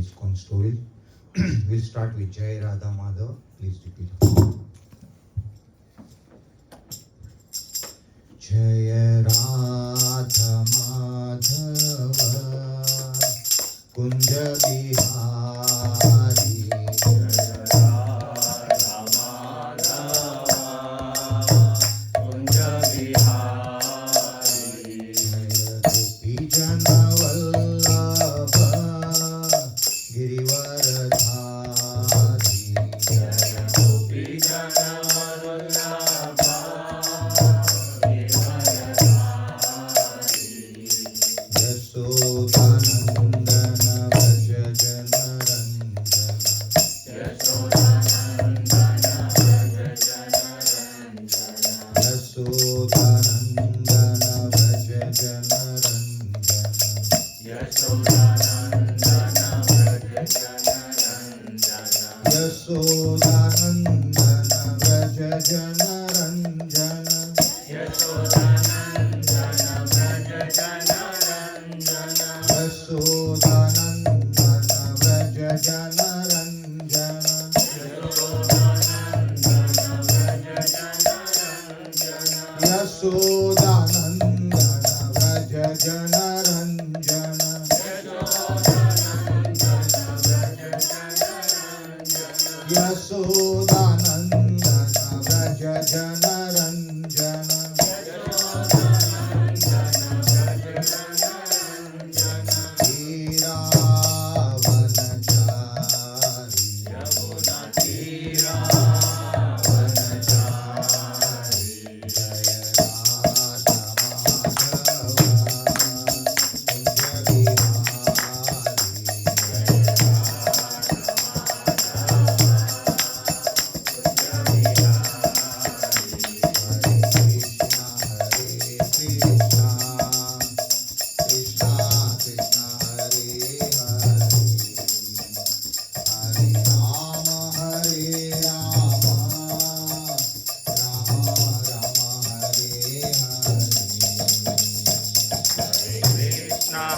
ISKCON Stouffville. We'll start with Jai Radha Madhava. Please repeat. Jai Radha Madhava Kunja Bihari.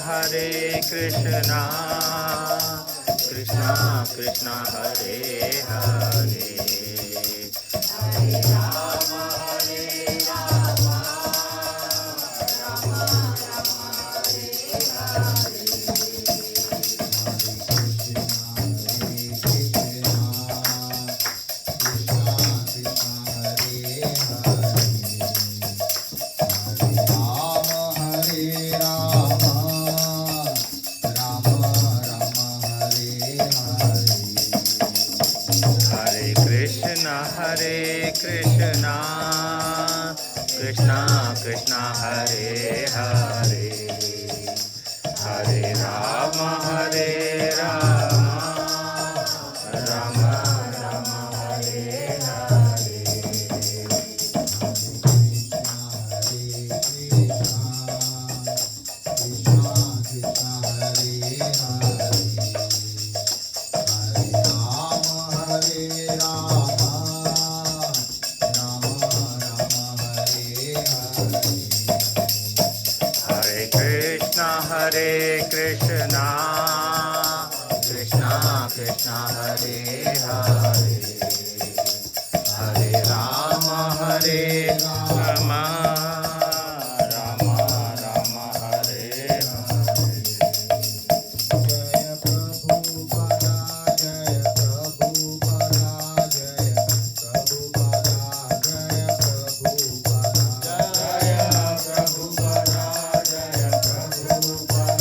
Hare Krishna, Krishna Krishna Hare Hare, Hare Rama Hare Rama, Rama Rama Hare Hare. Hare Krishna, Krishna Krishna Hare Hare, Hare Rama Hare Rama, Rama Rama Hare Hare. Hare Krishna, Krishna Krishna Hare Hare, Hare Rama Hare Rama, Rama Rama Hare Hare. Jaya Prabhupada, Jaya Prabhupada, Jaya Prabhupada, Jaya Prabhupada, Jaya Prabhupada, Jaya Prabhupada.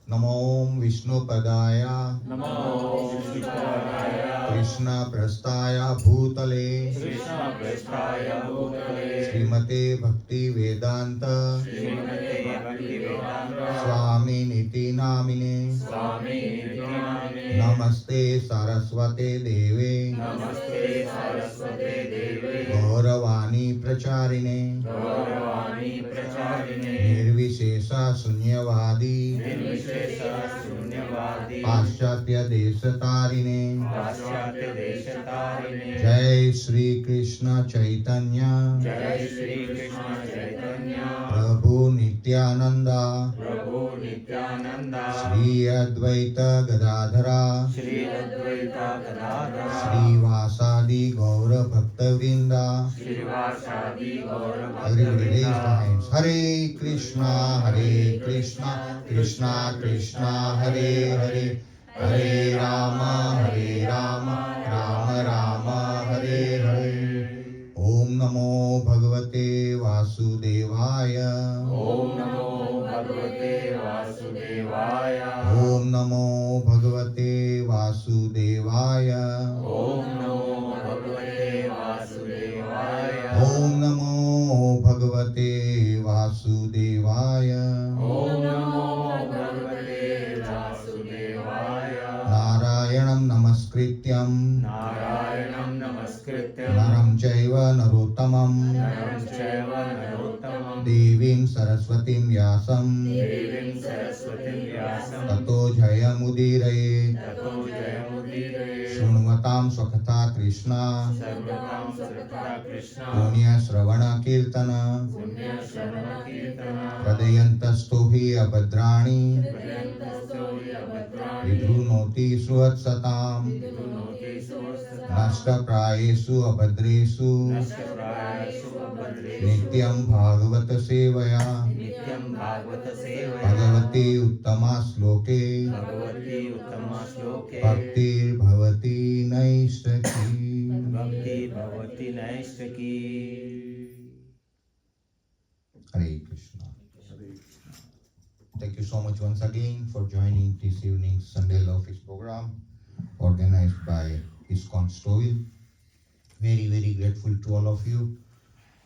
नमो विष्णुपदाय नमो विष्णुपदाय कृष्णप्रस्थाय भूतले कृष्णपृष्ठाय भूतले श्रीमते भक्ति वेदांत श्रीमते भक्तिवेदान्त स्वामिनिति नामिने स्वामिनिति नामिने नमस्ते सरस्वते देवे नमस्ते सरस्वते देवे गौरवाणी प्रचारिणे गौरवाणी प्रचारिणे निर्विशेष शून्यवादी निर्विशेष शून्यवादी पाश्चात्य देश तारिणे पाश्चात्य देशतारिणे जय श्री कृष्ण चैतन्य जय श्री कृष्ण चैतन्य प्रभु नित्यानंदा प्रभु नित्यानंदा श्री अद्वैत गदाधरा श्री अद्वैत गदाधर श्रीवासादि गौर भक्तवृंदा श्रीवासादि गौर Everybody raise the hands. Hare Krishna, Krishna Krishna, Hare Hare, Hare Rama, Rama Rama, Hare Hare. Om Namo Bhagavate Vasudevaya. ओम नमो भगवते वासुदेवाय Om Namo Bhagavate Vasudevaya. ओम नमो भगवते वासुदेवाय Om Namo Bhagavate Vasudevaya. ओम नमो भगवते वासुदेवाय Narayanam Namaskrityam नारायणं नमस्कृत्य Naram Chaiva Narottamam नरं चैव नरोत्तमं Devim Saraswatim Vyasam देवीं सरस्वतीं व्यासं Tato Jayamudiraye ततो जयमुदीरये Shunvatam Swakatha Krishna सर्वकां सर्वदा Krishna Punya Shravana Kirtana पुण्यश्रवणकीर्तन Pradayantastohi Abhadrani पर्यन्तस्तोहि अभद्राणि Vidhunoti Sruvatsatam विदुनोति सुवत्सता Nashtaprayesu Abhadresu नष्टप्रायेषु अभद्रेषु Nityam Bhagavata Sevaya नित्यं भागवत सेवया Bhagavati Uttama Sloke भगवती उत्तमा श्लोके Bhaktir Bhavati Naistaki. भक्ति Bhagwati नैष्ठिकी Hare Krishna. Thank you so much once again for joining this evening's Sunday Love Feast program organized by ISKCON Stouffville. Very grateful to all of you.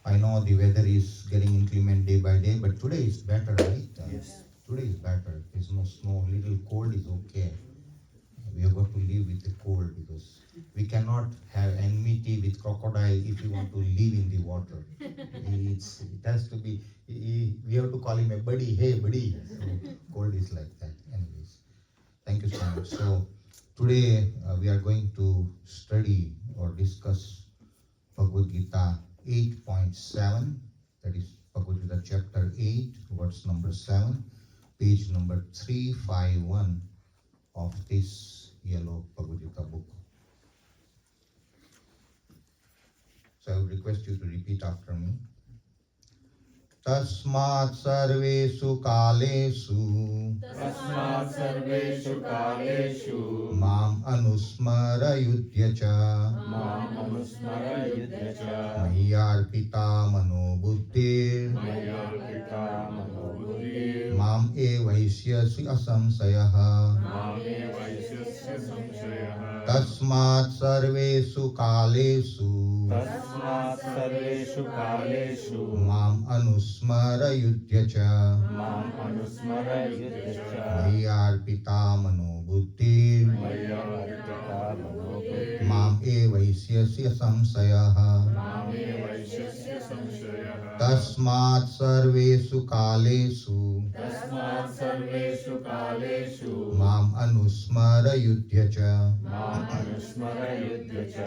I know the weather is getting inclement day by day, but today is better, right? Yes. Today is better. There's no snow. Little cold is okay. We have got to live with the cold because we cannot have enmity with crocodile if we want to live in the water. It has to be, we have to call him a buddy. Hey buddy. So cold is like that. Anyways, thank you so much. So today we are going to study or discuss Bhagavad Gita 8.7, that is Bhagavad Gita chapter 8, verse number 7, page number 351 of this yellow Bhagavad Gita book. So I would request you to repeat after me. Tasmat sarvesu kalesu तस्मात् सर्वेषु कालेषु mam anusmara yudhyacha माम् अनुस्मरयुध्य च mayyarpita mano buddhir मय्यर्पिता मनोबुद्धिर् mam evaisyasi asamsayaha मामेव वैश्यस्य संशयः tasmat sarvesu kalesu तस्मात् सर्वेषु कालेषु mam anusmara yudhyacha माम् अनुस्मरयुध्य च mayyarpita mano buddhir मय्यर्पिता मनोबुद्धिर् mam evaisyasi asamsayaha मामेव वैश्यस्य संशयः tasmat sarvesu kalesu तस्मात् सर्वेषु कालेषु mam anusmara yudhyacha माम् अनुस्मरयुध्य च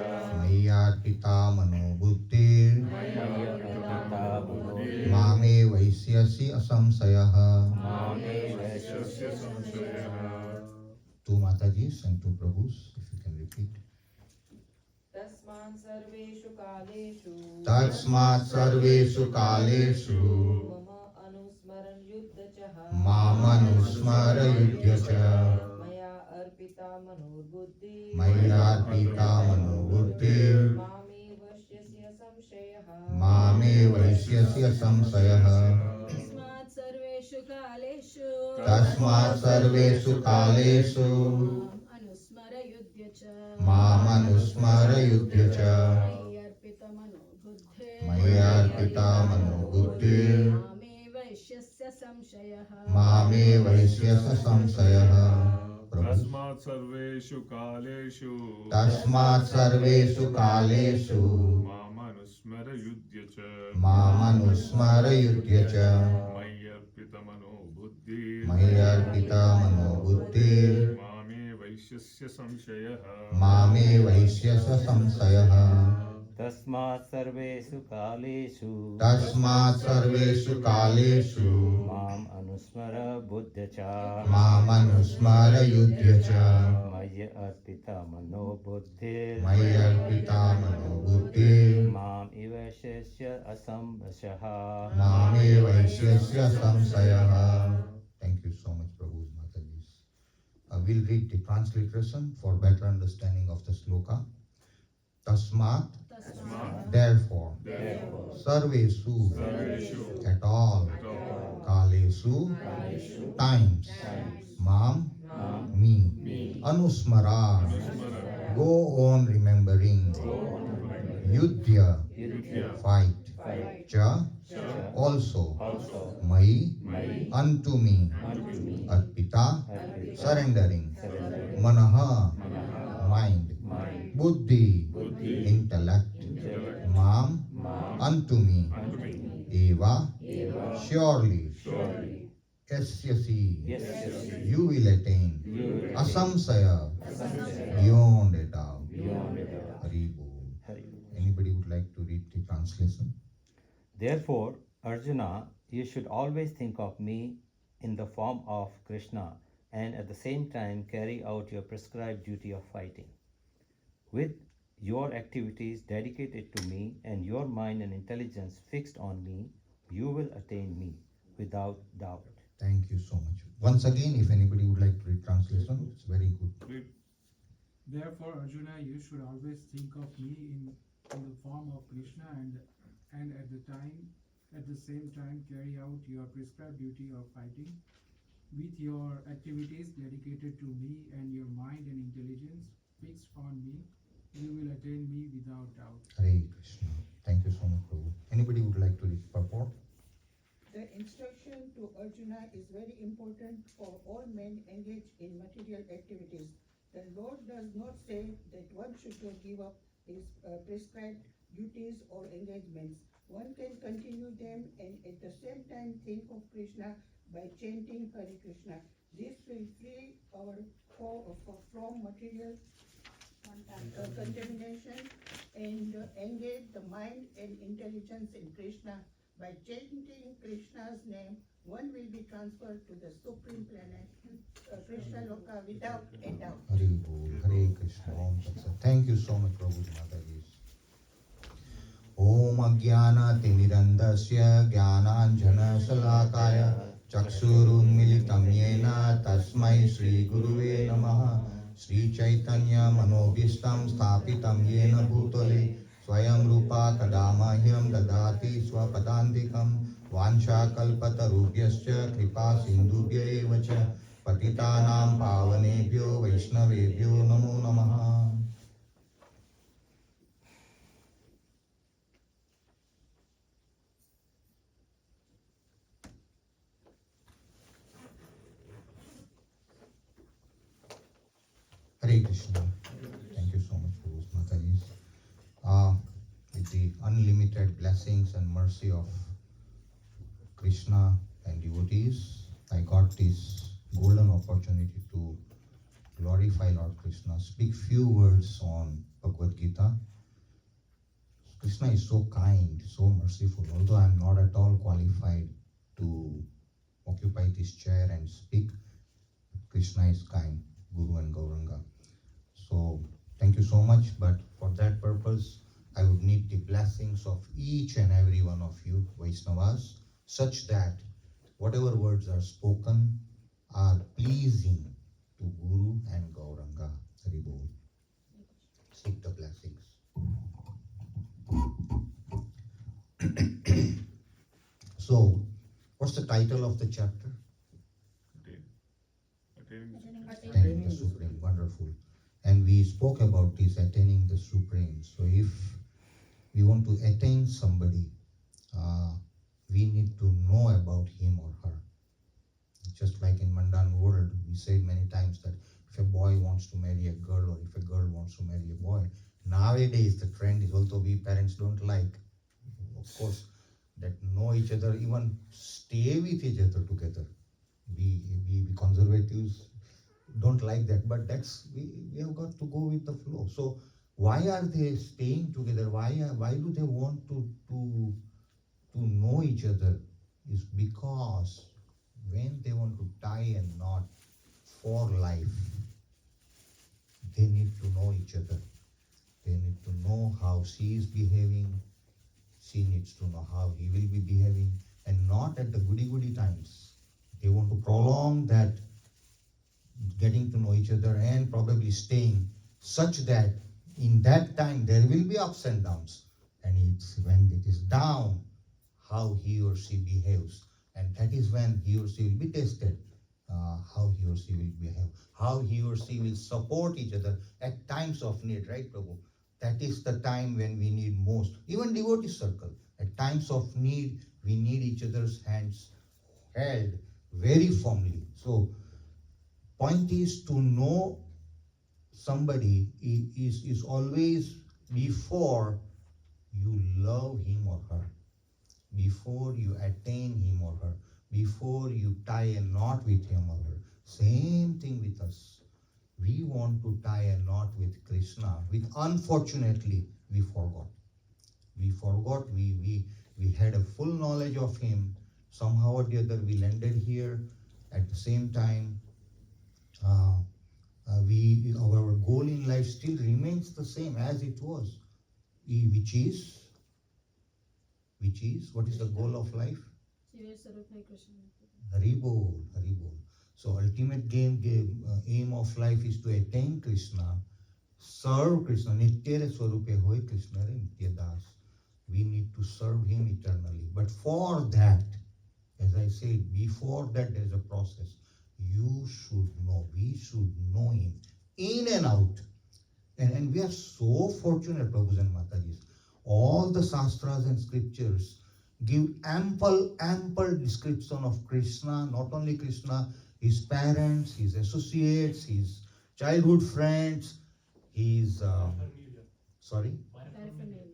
mayyarpita mano buddhir मय्यर्पिता मनोबुद्धिर् mame vaisyasi asamsayaha. मामेव वैश्यस्य संशयः Two Matajis and two Prabhus, if you can repeat. तस्मात् सर्वेषु कालेषु Tatsmat sarvesu kalesu मम अनुस्मरन् युद्धचः mamanusmara yudhyacha मया अर्पिता मनोर्बुद्धिः mayyarpita mano buddhir मामे वश्यस्य संशयः mame vaisyasi asamsayaha. तस्मात् सर्वेषु कालेषु तस्मात् सर्वेषु कालेषु अनुस्मरयुध्य च मामनुस्मरयुध्य च मयि अर्पितमनो बुद्धे मय्यर्पिता मनोबुद्धिर् मामे वैश्यस्य संशयः मामे वैश्यस्य संशयः। प्रभु तस्मात् सर्वेषु कालेषु तस्मात् सर्वेषु कालेषु मामनुस्मरयुध्य च मामनुस्मरयुध्य च मय्यर्पितमनो बुद्धिर् मय्यर्पिता मनोबुद्धिर् मामे वैश्यस्य संशयः मामे वैश्यस्य संशयः। तस्मात् सर्वेषु कालेषु तस्मात् सर्वेषु कालेषु माम् अनुस्मर बुद्ध च मामनुस्मरयुध्य च मय्य अर्पिता मनो बुद्धिर् मय्यर्पिता मनोबुद्धिर् माम् इव शस्य असंशयः मामे वैश्यस्य संशयः। Thank you so much, Prabhu Mataji. We'll read the transliteration for better understanding of the sloka. Tasmat, therefore, sarvesu, at all, kalesu, times, mam, me, anusmara, go on remembering, yudhya, fight, cha, also, mai, unto me, arpita, surrendering, manaha, mind, buddhi, intellect, mam, unto me, eva, surely, yasyasi, you will attain, asamsaya, beyond a doubt. Hari Bol. Anybody would like to read the translation? Therefore, Arjuna, you should always think of me in the form of Krishna and at the same time carry out your prescribed duty of fighting. With your activities dedicated to me and your mind and intelligence fixed on me, you will attain me without doubt. Thank you so much. Once again, if anybody would like to read translation, it's very good. Therefore, Arjuna, you should always think of me in the form of Krishna and at the same time carry out your prescribed duty of fighting. With your activities dedicated to me and your mind and intelligence fixed on me, you will attain me without doubt. Hare Krishna. Thank you so much, Prabhu. Anybody would like to read purport? The instruction to Arjuna is very important for all men engaged in material activities. The Lord does not say that one should not give up his prescribed duties or engagements. One can continue them and at the same time think of Krishna by chanting Hare Krishna. This will free our from material contamination and engage the mind and intelligence in Krishna. By chanting Krishna's name, one will be transferred to the supreme planet, Krishna Loka, without a doubt. Hare Bol. Hare Krishna. Om Tat Sat. Thank you so much, Prabhu Mataji. Om Ajnana Timirandasya Jnananjana Salakaya Chakshurunmilitam Yena Tasmai Shri Guruve Namaha Shri Chaitanya Manobhistam Sthapitam Yena Bhutale Swayam Rupa Kadamahyam Dadati Swapadandikam Vansha Kalpatarubhyascha Kripa Sindhubhya Evacha Patitanam Pavanebhyo Vaishnavebhyo Namo Namaha. Hare Krishna. Thank you so much, Prabhu Mataji. With the unlimited blessings and mercy of Krishna and devotees, I got this golden opportunity to glorify Lord Krishna, speak few words on Bhagavad Gita. Krishna is so kind, so merciful. Although I am not at all qualified to occupy this chair and speak, Krishna is kind, Guru and Gauranga. So thank you so much, but for that purpose, I would need the blessings of each and every one of you, Vaishnavas, such that whatever words are spoken are pleasing to Guru and Gauranga. Hari Bol. Seek the blessings. So, what's the title of the chapter? Attaining the Supreme, wonderful. And we spoke about this, attaining the Supreme. So if we want to attain somebody, we need to know about him or her. Just like in mundane world, we said many times that if a boy wants to marry a girl or if a girl wants to marry a boy, nowadays the trend is, although we parents don't like, of course, that know each other, even stay with each other together. We conservatives don't like that, but that's we have got to go with the flow. So why are they staying together? Why do they want to know each other? Is because when they want to tie a knot for life, they need to know each other. They need to know how she is behaving. She needs to know how he will be behaving, and not at the goody times. They want to prolong that getting to know each other and probably staying such that in that time there will be ups and downs, and it's when it is down how he or she behaves, and that is when he or she will be tested, how he or she will behave, how he or she will support each other at times of need, right, Prabhu? That is the time when we need most. Even devotee circle, at times of need, we need each other's hands held very firmly. So point is to know somebody is always before you love him or her, before you attain him or her, before you tie a knot with him or her. Same thing with us. We want to tie a knot with Krishna, with unfortunately we forgot. We forgot, we had a full knowledge of him. Somehow or the other we landed here. At the same time, our goal in life still remains the same as it was, which is what is the goal of life? Haribol, Haribol. So ultimate aim of life is to attain Krishna, serve Krishna. Nityare swarupe hoy Krishna re nitya das. We need to serve him eternally. But for that, as I said, before that there is a process. You should know, we should know him in and out. And we are so fortunate, Prabhus and Matajis. All the Shastras and scriptures give ample description of Krishna, not only Krishna, his parents, his associates, his childhood friends, his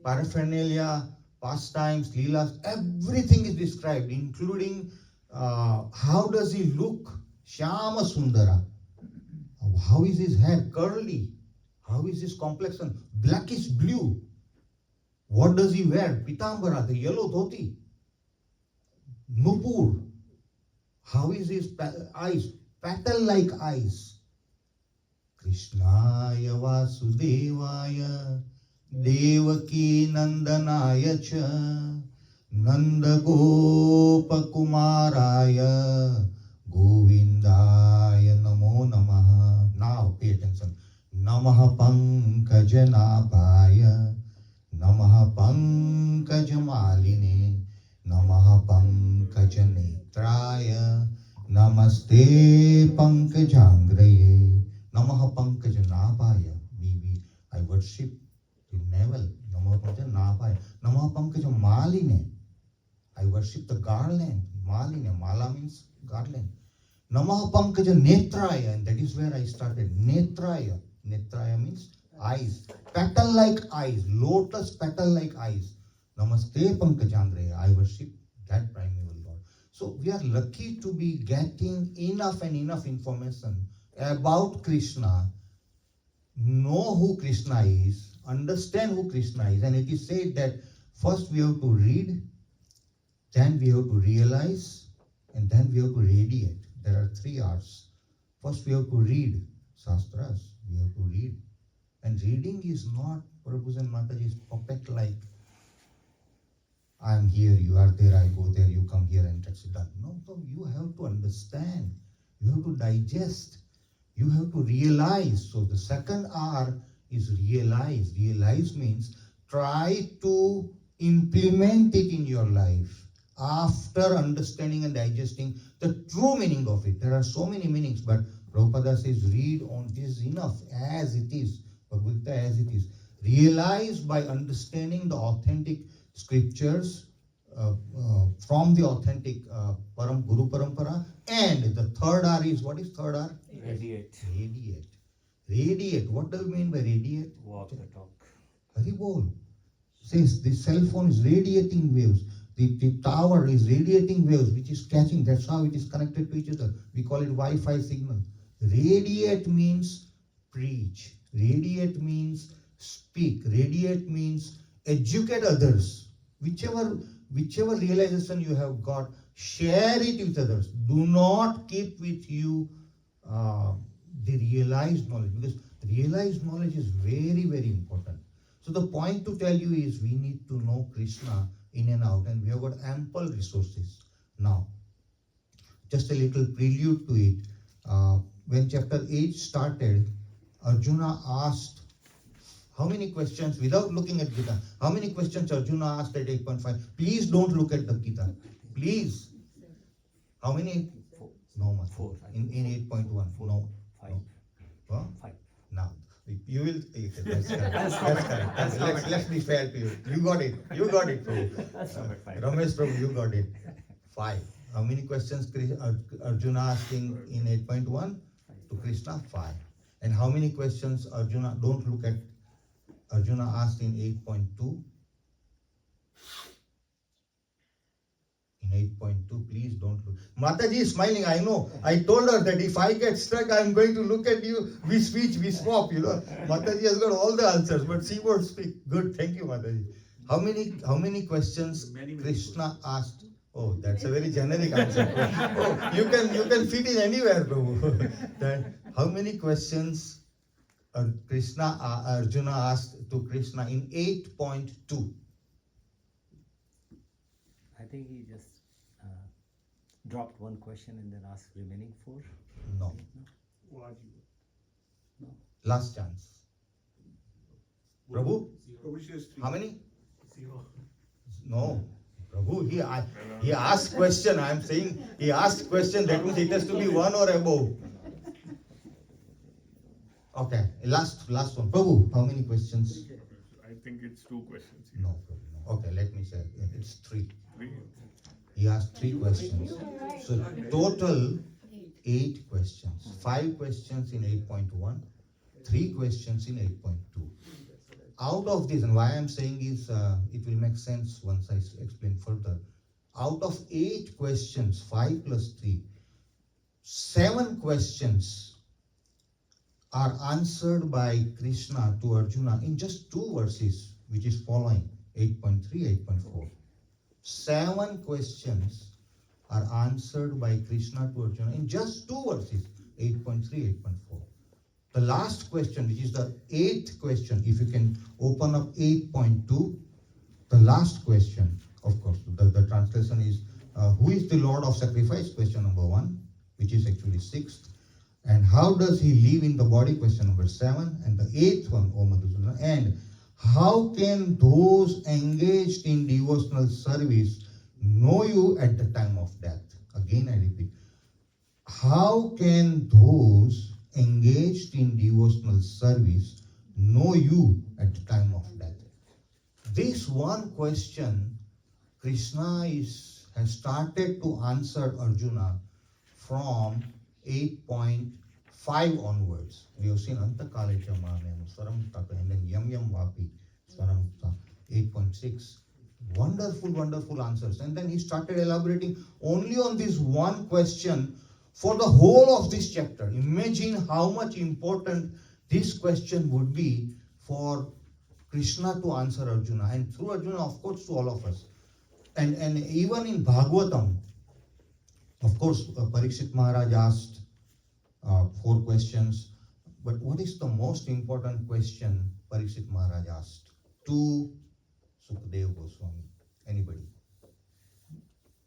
paraphernalia, pastimes, leelas, everything is described, including how does he look, Shyama Sundara, how is his hair curly, how is his complexion, blackish blue, what does he wear, Pitambara, the yellow dhoti, Nupur, how is his eyes, petal-like eyes. Krishnaya Vasudevaya Devaki Nandanaya Cha Nandagopakumaraya Govindaya Namo Namaha. Now pay attention. Namaha Pankajanabhaya Namaha Pankajamaline Namaha Pankajanetraya Namaste Pankajangraye Namaha Pankajanabhaya. I worship the navel. Namaha Pankajanabhaya. Namaha Pankajamaline. I worship the garland. Maline. Mala means garland. Namaha Pankajanetraya. And that is where I started. Netraya. Netraya means eyes. Petal-like eyes. Lotus petal-like eyes. Namaste Pankajandraya. I worship that primeval Lord. So we are lucky to be getting enough and enough information about Krishna, know who Krishna is, understand who Krishna is. And it is said that first we have to read, then we have to realize, and then we have to radiate. There are 3 R's. First we have to read Shastras. We have to read. And reading is not, Prabhus and Mataji's puppet like, I am here, you are there, I go there, you come here, and that's done. No, you have to understand. You have to digest. You have to realize. So the second R is realize. Realize means try to implement it in your life after understanding and digesting the true meaning of it. There are so many meanings, but Prabhupada says, read on this is enough, as it is. Bhagavad Gita as it is. Realize by understanding the authentic scriptures from the authentic Guru Parampara. And the third R is, what is third R? Radiate. Radiate. Radiate. What do you mean by radiate? Walk the talk. Haribol says the cell phone is radiating waves. The tower is radiating waves, which is catching. That's how it is connected to each other. We call it Wi-Fi signal. Radiate means preach. Radiate means speak. Radiate means educate others. Whichever realization you have got, share it with others. Do not keep with you the realized knowledge, because realized knowledge is very, very important. So the point to tell you is we need to know Krishna in and out, and we have got ample resources. Now, just a little prelude to it. When chapter 8 started, Arjuna asked how many questions, without looking at Gita, how many questions Arjuna asked at 8.5? Please don't look at the Gita. Please. How many? Four. No, much. Four. In 8.1. No. Five. No. Huh? Five. Now, you will. That's correct. That's correct. Let's be fair to you. You got it. You got it, Prabhu. That's number five. Ramesh Prabhu, you got it. 5. How many questions Arjuna asking in 8.1 to Krishna? 5. And how many questions Arjuna? Don't look at. Arjuna asked in 8.2. In 8.2, please don't look. Mataji is smiling, I know. I told her that if I get stuck, I'm going to look at you. We swap, you know. Mataji has got all the answers, but she won't speak. Good, thank you, Mataji. How many questions Krishna asked? Oh, that's a very generic answer. Oh, you can fit in anywhere, Prabhu. How many questions Arjuna asked to Krishna in 8.2? I think he just dropped one question and then asked remaining 4. No. No. Last chance. Prabhu? How many? No. Prabhu, he asked question. I am saying he asked question. That means it has to be 1 or above. Okay. Last one. Prabhu, how many questions? I think it's 2 questions. No. Okay, let me say. It's 3. 3. He asked 3 questions. So total 8 questions. 5 questions in 8.1, 3 questions in 8.2. Out of this, and why I'm saying is it will make sense once I explain further. Out of 8 questions, 5 plus 3, 7 questions are answered by Krishna to Arjuna in just 2 verses, which is following 8.3, 8.4. 7 questions are answered by Krishna to Arjuna in just 2 verses, 8.3, 8.4. The last question, which is the 8th question, if you can open up 8.2, the last question, of course, the translation is, who is the Lord of Sacrifice, question number 1, which is actually 6th. And how does he live in the body, question number 7. And the 8th one, O Madhusudana, and how can those engaged in devotional service know you at the time of death? Again, I repeat. How can those engaged in devotional service know you at the time of death? This one question, Krishna has started to answer Arjuna from 8.5 onwards. We have seen Antakalecha Mamam, Swaramtaka, and then Yam Yam Vapi, Swaramta, 8.6. Wonderful answers. And then he started elaborating only on this one question for the whole of this chapter. Imagine how much important this question would be for Krishna to answer Arjuna, and through Arjuna, of course, to all of us. And even in Bhagavatam, of course, Parikshit Maharaj asked 4 questions. But what is the most important question Parikshit Maharaj asked to Sukadeva Goswami? Anybody?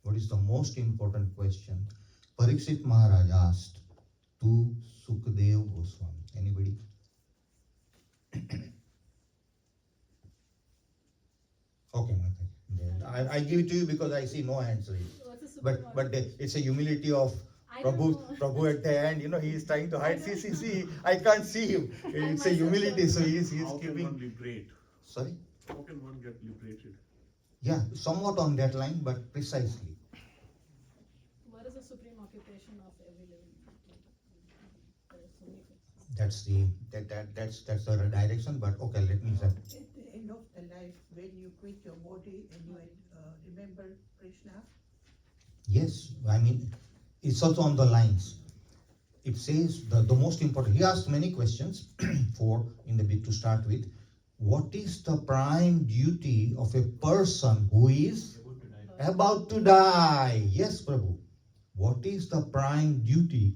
What is the most important question Parikshit Maharaj asked to Sukadeva Goswami? Anybody? Okay, I give it to you because I see no hands raised. But it's a humility of Prabhu at the end, he is trying to hide. See, I can't see him. It's a humility, so he's How can one keeping. liberate? Sorry? How can one get liberated? Yeah, somewhat on that line, but precisely. What is the supreme occupation of every living entity? There are so many things. That's the direction, but okay, let me say. At the end of the life, when you quit your body and you remember Krishna, Yes, I mean, it's also on the lines. It says the most important, he asked many questions, 4 in the bit to start with. What is the prime duty of a person who is about to die? Yes, Prabhu. What is the prime duty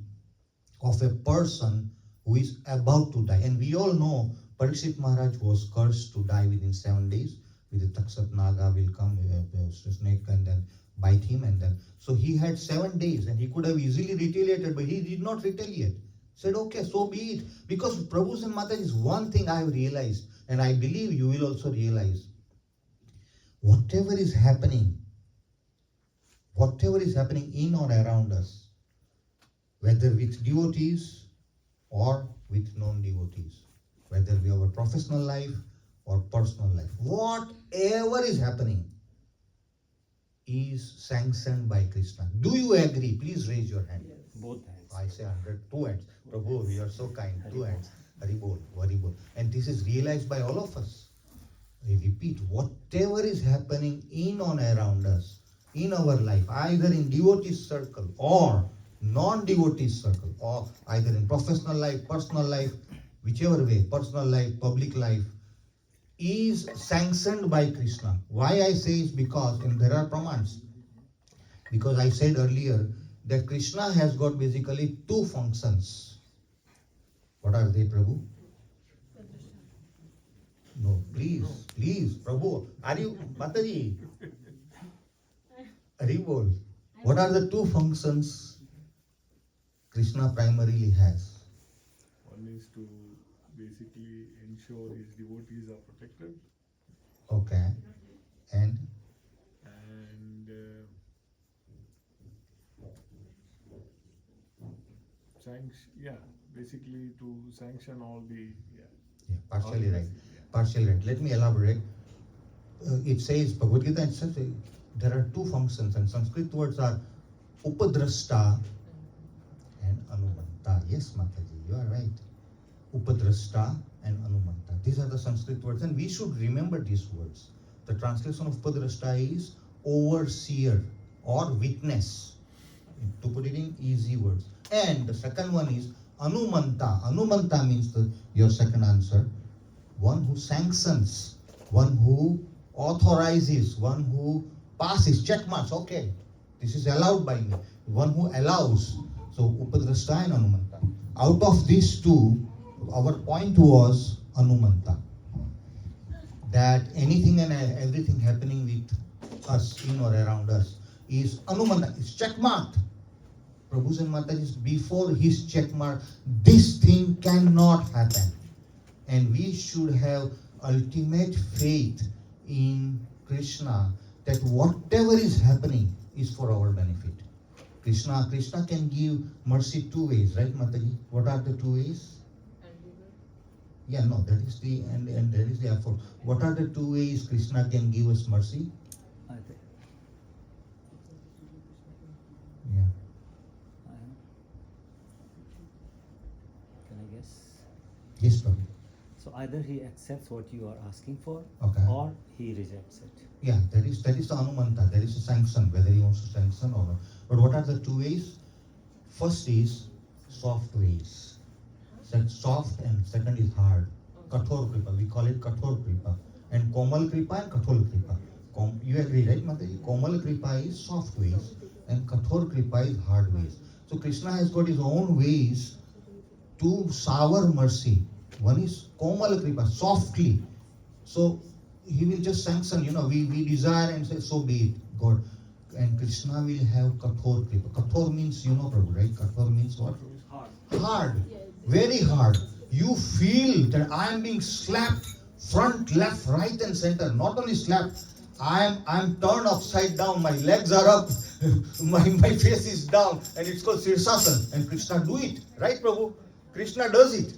of a person who is about to die? And we all know Parikshit Maharaj was cursed to die within 7 days. With the Taksat Naga will come, a snake, and then bite him, and then so he had 7 days, and he could have easily retaliated, but he did not retaliate. Said, okay, so be it. Because Prabhu's and Mataji's, one thing I have realized, and I believe you will also realize, whatever is happening in or around us, whether with devotees or with non-devotees, whether we have a professional life or personal life, whatever is happening is sanctioned by Krishna. Do you agree? Please raise your hand. Both hands. I say 100, 2 hands. Prabhu, you are so kind. 2 hands. Haribol, Haribol. And this is realized by all of us. I repeat, whatever is happening in or around us, in our life, either in devotee circle or non-devotee circle, or either in professional life, personal life, whichever way, personal life, public life, is sanctioned by Krishna. Why I say is because, and there are pramans, because I said earlier that Krishna has got basically 2 functions. What are they, Prabhu? No, please, Prabhu. Are you, Mataji? Haribol. What are the 2 functions Krishna primarily has? One is to basically ensure his devotees are protected, Okay. And basically to sanction all the partially right. Partially right. Let me elaborate. It says, Bhagavad Gita, it says there are 2 functions, and Sanskrit words are Upadrashta and Anumanta. Yes, Mataji, you are right. Upadrashta and Anumanta. These are the Sanskrit words, and we should remember these words. The translation of Upadrashta is overseer or witness, to put it in easy words. And the second one is Anumanta. Anumanta means your second answer. One who sanctions, one who authorizes, one who passes, check marks, okay, this is allowed by me. One who allows. So Upadrashta and Anumanta. Out of these 2, our point was Anumanta. That anything and everything happening with us, in or around us, is Anumanta, it's check marked. Prabhu's and Mataji's, before his check mark, this thing cannot happen. And we should have ultimate faith in Krishna that whatever is happening is for our benefit. Krishna can give mercy 2 ways, right, Mataji? What are the 2 ways? Yeah, no, that is the and there is the effort. What are the 2 ways Krishna can give us mercy? I think. Yeah. Can I guess? Yes, Prabhu. So either he accepts what you are asking for, Okay. or he rejects it. Yeah, that is the Anumanta, that is a sanction, whether he wants to sanction or not. But what are the 2 ways? First is soft ways. Soft, and second is hard. Kathor Kripa, we call it Kathor Kripa. And Komal Kripa and Kathol Kripa. You agree, right, Mataji? Komal Kripa is soft ways and Kathor Kripa is hard ways. So Krishna has got his own ways to shower mercy. One is Komal Kripa, softly. So he will just sanction, we desire and say, so be it, God. And Krishna will have Kathor Kripa. Kathor means, Prabhu, right? Kathor means what? Hard. Very hard. You feel that I am being slapped front, left, right and center. Not only slapped, I am turned upside down. My legs are up. my face is down, and it's called Sirsasana, and Krishna do it, right, Prabhu? Krishna does it.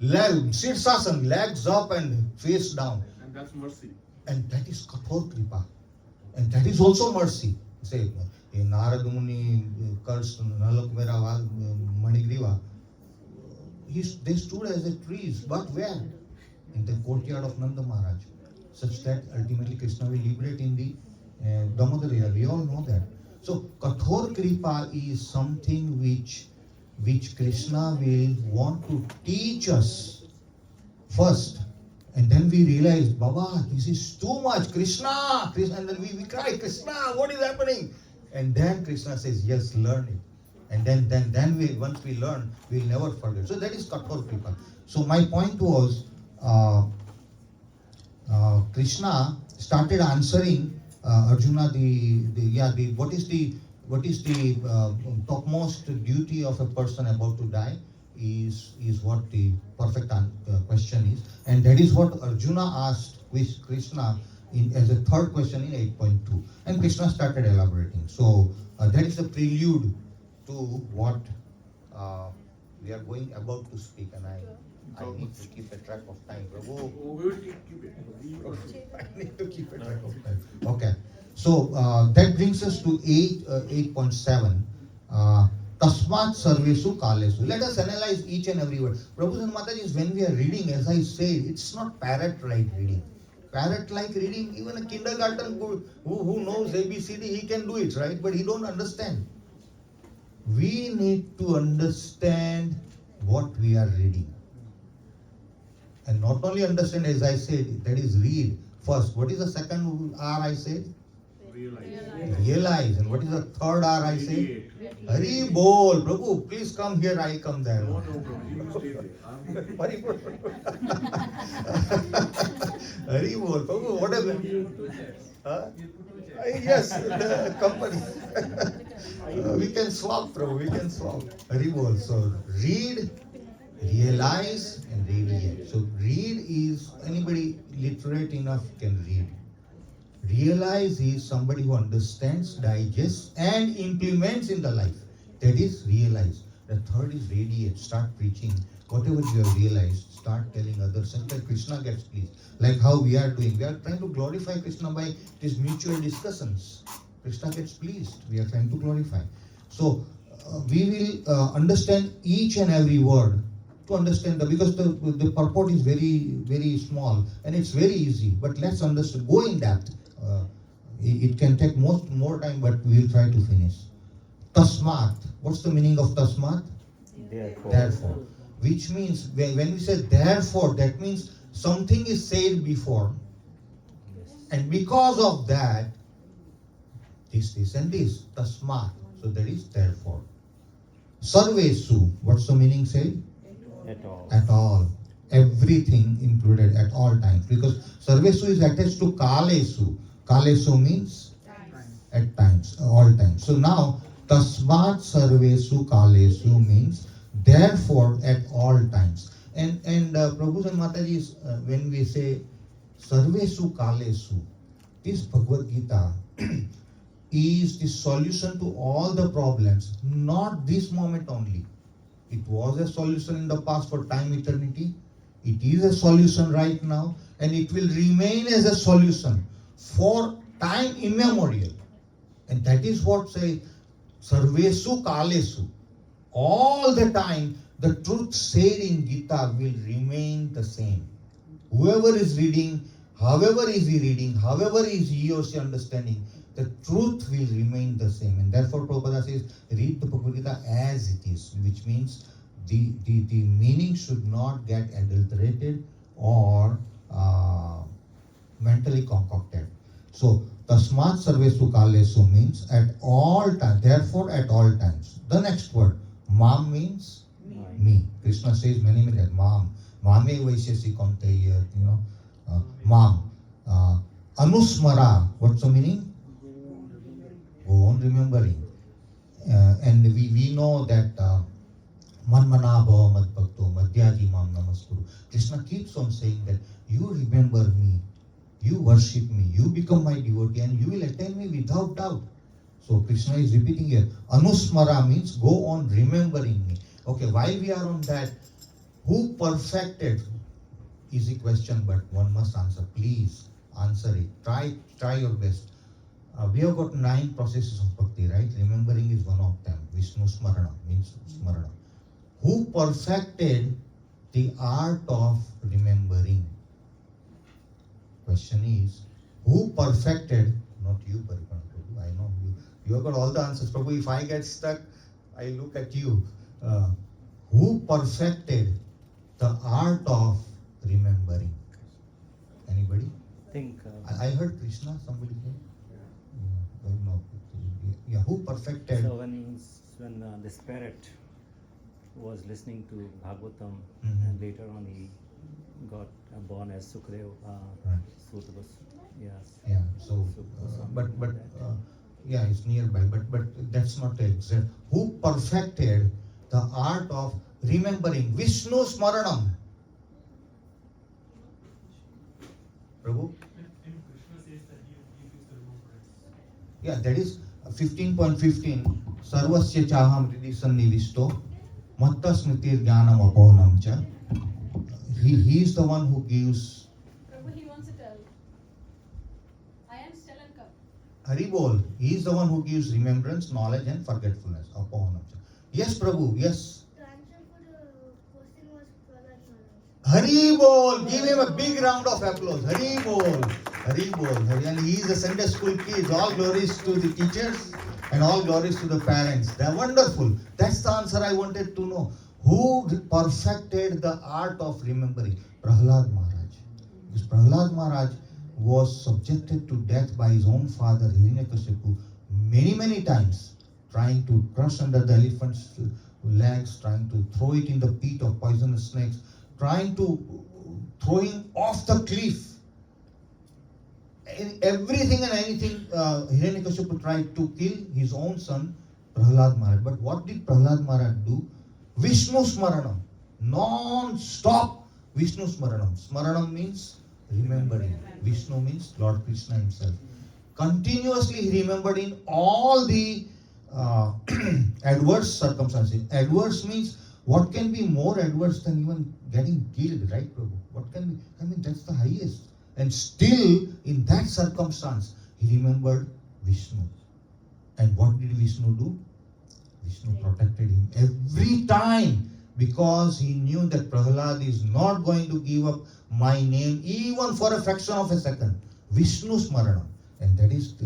Sirsasana, legs up and face down. And that's mercy. And that is Kathor Kripa. And that is also mercy. Say, Narad Muni cursed Nalak Mera Manigriva. They stood as the trees, but where? In the courtyard of Nanda Maharaj. Such that ultimately Krishna will liberate in the Damodar river. We all know that. So Kathor Kripa is something which Krishna will want to teach us first. And then we realize, Baba, this is too much. Krishna, Krishna. And then we cry, Krishna, what is happening? And then Krishna says, yes, learn it. And then once we learn, we'll never forget. So that is Kathor Kripa. So my point was, Krishna started answering Arjuna what is the topmost duty of a person about to die is what the perfect question is, and that is what Arjuna asked Krishna as a third question in 8.2, and Krishna started elaborating. So that is the prelude to what we are going about to speak, and I need to keep a track of time. Prabhu, We will keep it. I need to keep a track of time. Okay. So that brings us to 8.7. Tasmat sarvesu kalesu. Let us analyze each and every word. Prabhu and Mataji, when we are reading, as I said, it's not parrot-like reading. Parrot-like reading, even a kindergarten who knows ABCD, he can do it, right? But he don't understand. We need to understand what we are reading. And not only understand, as I said, that is read first. What is the second R I said? Realize. And what is the third R I said? Hari bol. Prabhu, please come here, I come there. No, you stay there. Hari bol. Hari bol. Prabhu, what is it? Yes, the company. We can swap, Prabhu, we can swap. Hari bol. So read, realize, and radiate. So read is anybody literate enough can read. Realize is somebody who understands, digests, and implements in the life. That is realize. The third is radiate. Start preaching. Whatever you have realized, start telling others until Krishna gets pleased. Like how we are doing. We are trying to glorify Krishna by these mutual discussions. Krishna gets pleased. We are trying to glorify. So we will understand each and every word to understand because the purport is very, very small and it's very easy. But let's understand. Go in depth. It can take more time, but we will try to finish. Tasmat. What's the meaning of tasmat? Therefore. Which means when we say therefore, that means something is said before, and because of that, this and this. Tasmat. So that is therefore. Sarvesu. What's the meaning said? At all. At all. Everything included at all times. Because sarvesu is attached to kalesu. Kalesu means at times, all times. So now, tasmat sarvesu kalesu means therefore at all times. And Prabhu and Mataji, when we say sarvesu kalesu, this Bhagavad Gita is the solution to all the problems, not this moment only. It was a solution in the past for time eternity. It is a solution right now, and it will remain as a solution for time immemorial. And that is what says sarvesu kalesu. All the time, the truth said in Gita will remain the same. Whoever is reading, however is he reading, however is he or she understanding, the truth will remain the same. And therefore Prabhupada says, read the Bhagavad Gita as it is, which means the meaning should not get adulterated or mentally concocted. So, tasmat sarvesu kalesu means at all times, therefore at all times. The next word, mam means me. Krishna says many times, mam. Mame vaishyasi kaunteya, mam. Anusmara, what's the meaning? Go on remembering. And we know that manmana bhava mad bhakto madhyaji mam namaskuru. Krishna keeps on saying that you remember me, you worship me, you become my devotee, and you will attain me without doubt. So Krishna is repeating here. Anusmara means go on remembering me. Okay, while we are on that, who perfected? Easy question, but one must answer. Please answer it. Try your best. We have got 9 processes of bhakti, right? Remembering is one of them. Vishnu Smarana means Smarana. Who perfected the art of remembering? Question is, who perfected, not you, Paripana Prabhu, I know you have got all the answers. Prabhu, if I get stuck, I look at you. Who perfected the art of remembering? Anybody? I think I heard Krishna, somebody said. No. Yeah, who perfected? so when the spirit was listening to Bhagavatam, Mhm. and later on he got born as Sukdev, Right. Sutavas, yes. Yeah, so, but yeah, it's nearby, but that's not the exact. Who perfected the art of remembering? Vishnu Smaranam. Prabhu? Yeah, that is 15.15. Sarvasya chaham hridi sannivishto matta smritir jnanam apohanam cha. He is the one who gives. Prabhu, he wants to tell. I am still and come. Haribol, he is the one who gives remembrance, knowledge and forgetfulness. Apohanam cha. Yes, Prabhu, yes. The answer for the question was Prahlad Maharaj. Haribol, give him a big round of applause. Haribol, Haribol. And he is a Sunday school kid. All glories to the teachers and all glories to the parents. They're wonderful. That's the answer I wanted to know. Who perfected the art of remembering? Prahlad Maharaj. Because Prahlad Maharaj was subjected to death by his own father, Hiranyakashipu, many times, trying to crush under the elephant's legs, trying to throw it in the pit of poisonous snakes, trying to throw him off the cliff. Everything and anything, Hiranyakashipu tried to kill his own son, Prahlad Maharaj. But what did Prahlad Maharaj do? Vishnu Smaranam. Non-stop Vishnu Smaranam. Smaranam means remembering. Vishnu means Lord Krishna himself. Continuously he remembered in all the adverse circumstances. Adverse means what can be more adverse than even getting killed, right, Prabhu? What can be? I mean, that's the highest. And still, in that circumstance, he remembered Vishnu. And what did Vishnu do? Vishnu protected him every time because he knew that Prahlad is not going to give up my name even for a fraction of a second. Vishnu Smaranam. And that is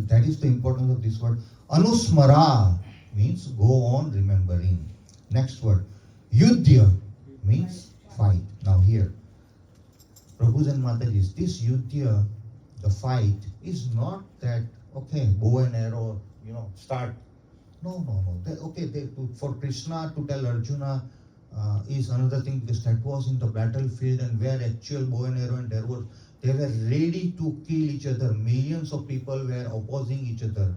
the importance of this word. Anusmara means go on remembering. Next word. Yudhya means fight. Now here, Prabhus and Matajis, this Yudhya, the fight, is not that, okay, bow and arrow, start. No. For Krishna to tell Arjuna is another thing, because that was in the battlefield and where actual bow and arrow and there was, they were ready to kill each other. Millions of people were opposing each other.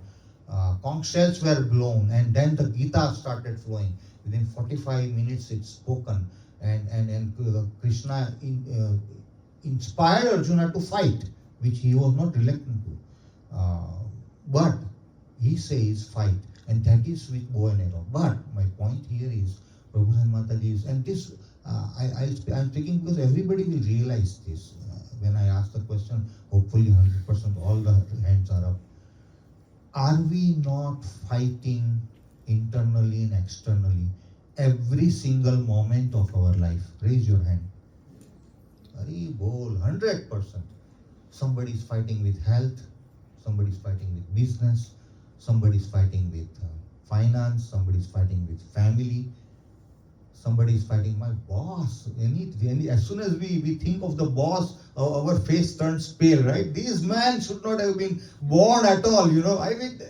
Conch shells were blown and then the Gita started flowing. Within 45 minutes it's spoken and Krishna inspired Arjuna to fight, which he was not reluctant to. But he says fight, and that is with bow and arrow. But my point here is, Prabhus and Matajis, and this I'm speaking because everybody will realize this. When I ask the question, hopefully 100% all the hands are up. Are we not fighting internally and externally every single moment of our life? Raise your hand. Hari bol, 100%. Somebody is fighting with health, somebody is fighting with business, somebody is fighting with finance, somebody is fighting with family, somebody is fighting my boss. As soon as we think of the boss, our face turns pale, right? These men should not have been born at all, I mean,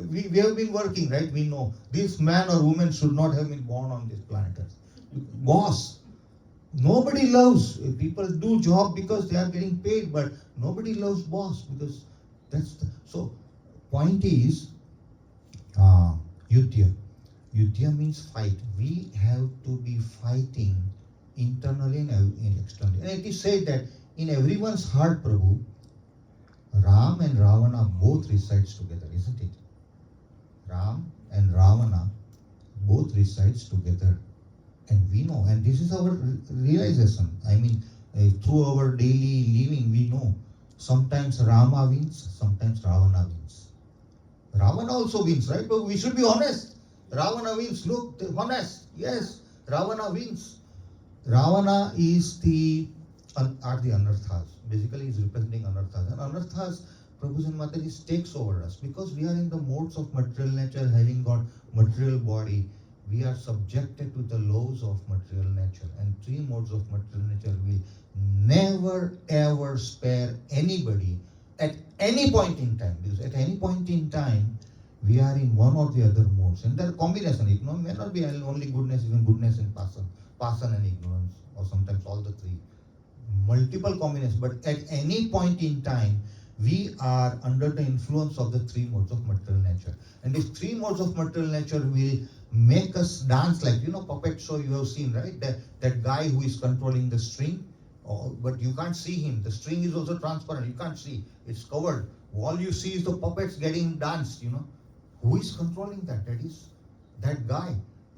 we have been working, right? We know this man or woman should not have been born on this planet. Boss. Nobody loves. People do job because they are getting paid, but nobody loves boss because so point is Yudhya. Yudhya means fight. We have to be fighting internally and externally. And it is said that in everyone's heart, Prabhu, Ram and Ravana both resides together, isn't it? Ram and Ravana both resides together. And we know, and this is our realization. I mean, through our daily living, we know sometimes Rama wins, sometimes Ravana wins. Ravana also wins, right? But we should be honest. Ravana wins. Look, honest. Yes, Ravana wins. Ravana is are the anarthas. Basically, is representing anarthas. And anarthas, Prabhu's and Mataji's takes over us because we are in the modes of material nature, having got material body. We are subjected to the laws of material nature, and three modes of material nature will never ever spare anybody at any point in time, because at any point in time we are in one or the other modes, and there are combination. It may not be only goodness, even goodness and passion and ignorance, or sometimes all the three, multiple combinations. But at any point in time we are under the influence of the three modes of material nature, and these three modes of material nature will make us dance like, puppet show you have seen, right? That guy who is controlling the string, but you can't see him. The string is also transparent. You can't see. It's covered. All you see is the puppets getting danced, Who is controlling that? That is that guy.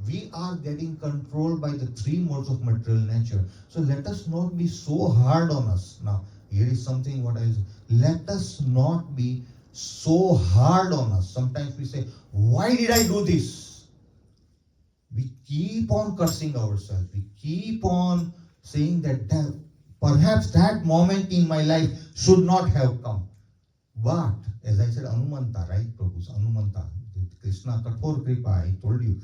We are getting controlled by the three modes of material nature. So let us not be so hard on us. Now, here is something what else. Let us not be so hard on us. Sometimes we say, why did I do this? We keep on cursing ourselves. We keep on saying that perhaps that moment in my life should not have come. But, as I said, Anumanta, right, Prabhu's Anumanta, Krishna, Kathor Kripa, I told you,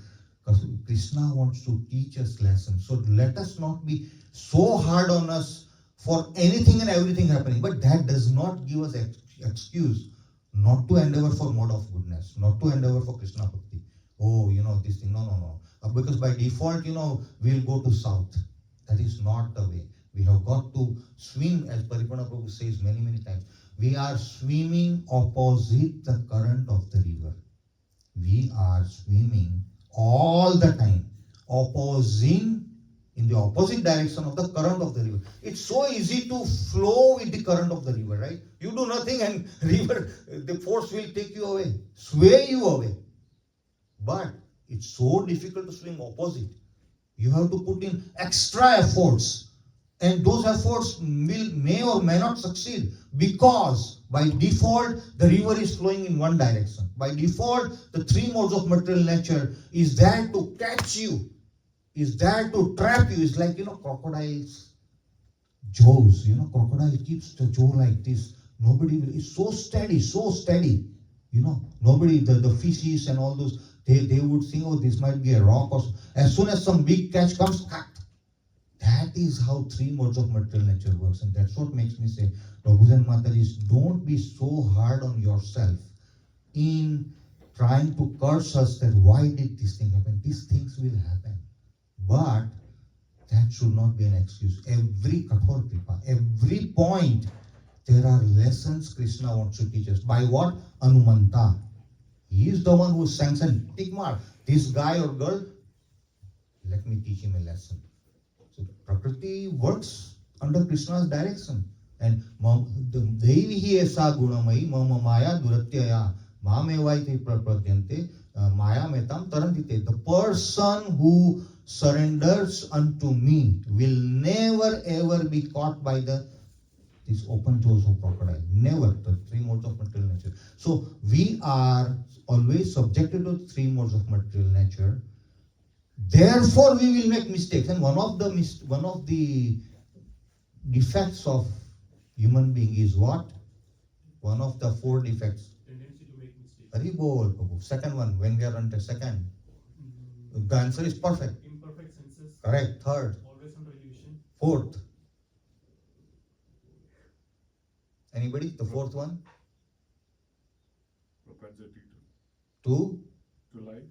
Krishna wants to teach us lessons. So let us not be so hard on us for anything and everything happening. But that does not give us excuse not to endeavor for mode of goodness, not to endeavor for Krishna Bhakti. Oh, this thing, no. Because by default, we'll go to south. That is not the way. We have got to swim, as Paripurna Prabhu says many, many times. We are swimming opposite the current of the river. We are swimming all the time, opposing in the opposite direction of the current of the river. It's so easy to flow with the current of the river, right? You do nothing and river, the force will take you away, sway you away. But it's so difficult to swim opposite. You have to put in extra efforts, and those efforts may or may not succeed, because by default the river is flowing in one direction. By default, the three modes of material nature is there to catch you, is there to trap you. It's like, crocodile's jaws. Crocodile keeps the jaw like this. Nobody will. It's so steady, so steady. Nobody, the fishes and all those, they would think, oh, this might be a rock, or as soon as some big catch comes, cut. That is how three modes of material nature works, and that's what makes me say, Prabhus and Matajis, don't be so hard on yourself in trying to curse us that why did this thing happen? These things will happen, but that should not be an excuse. Every Kathor Kripa, every point, there are lessons Krishna wants to teach us. By what? Anumanta. He is the one who sanctioned. Tigmar, this guy or girl, let me teach him a lesson. So Prakriti works under Krishna's direction. And Devi esa gunamai mama maya duratyaya mamevaiti prapradyante maya metam tarantite. The person who surrenders unto me will never ever be caught by these open jaws of crocodile. Never. The three modes of material nature. So we are always subjected to three modes of material nature. Therefore, we will make mistakes. And one of the defects of human being is what? One of the four defects. Tendency to make mistakes. Haribol. Second one, when we are under second. The answer is perfect. Imperfect senses. Correct. Third. Always under illusion. Fourth. Anybody? The fourth one? Propensity To? to lie.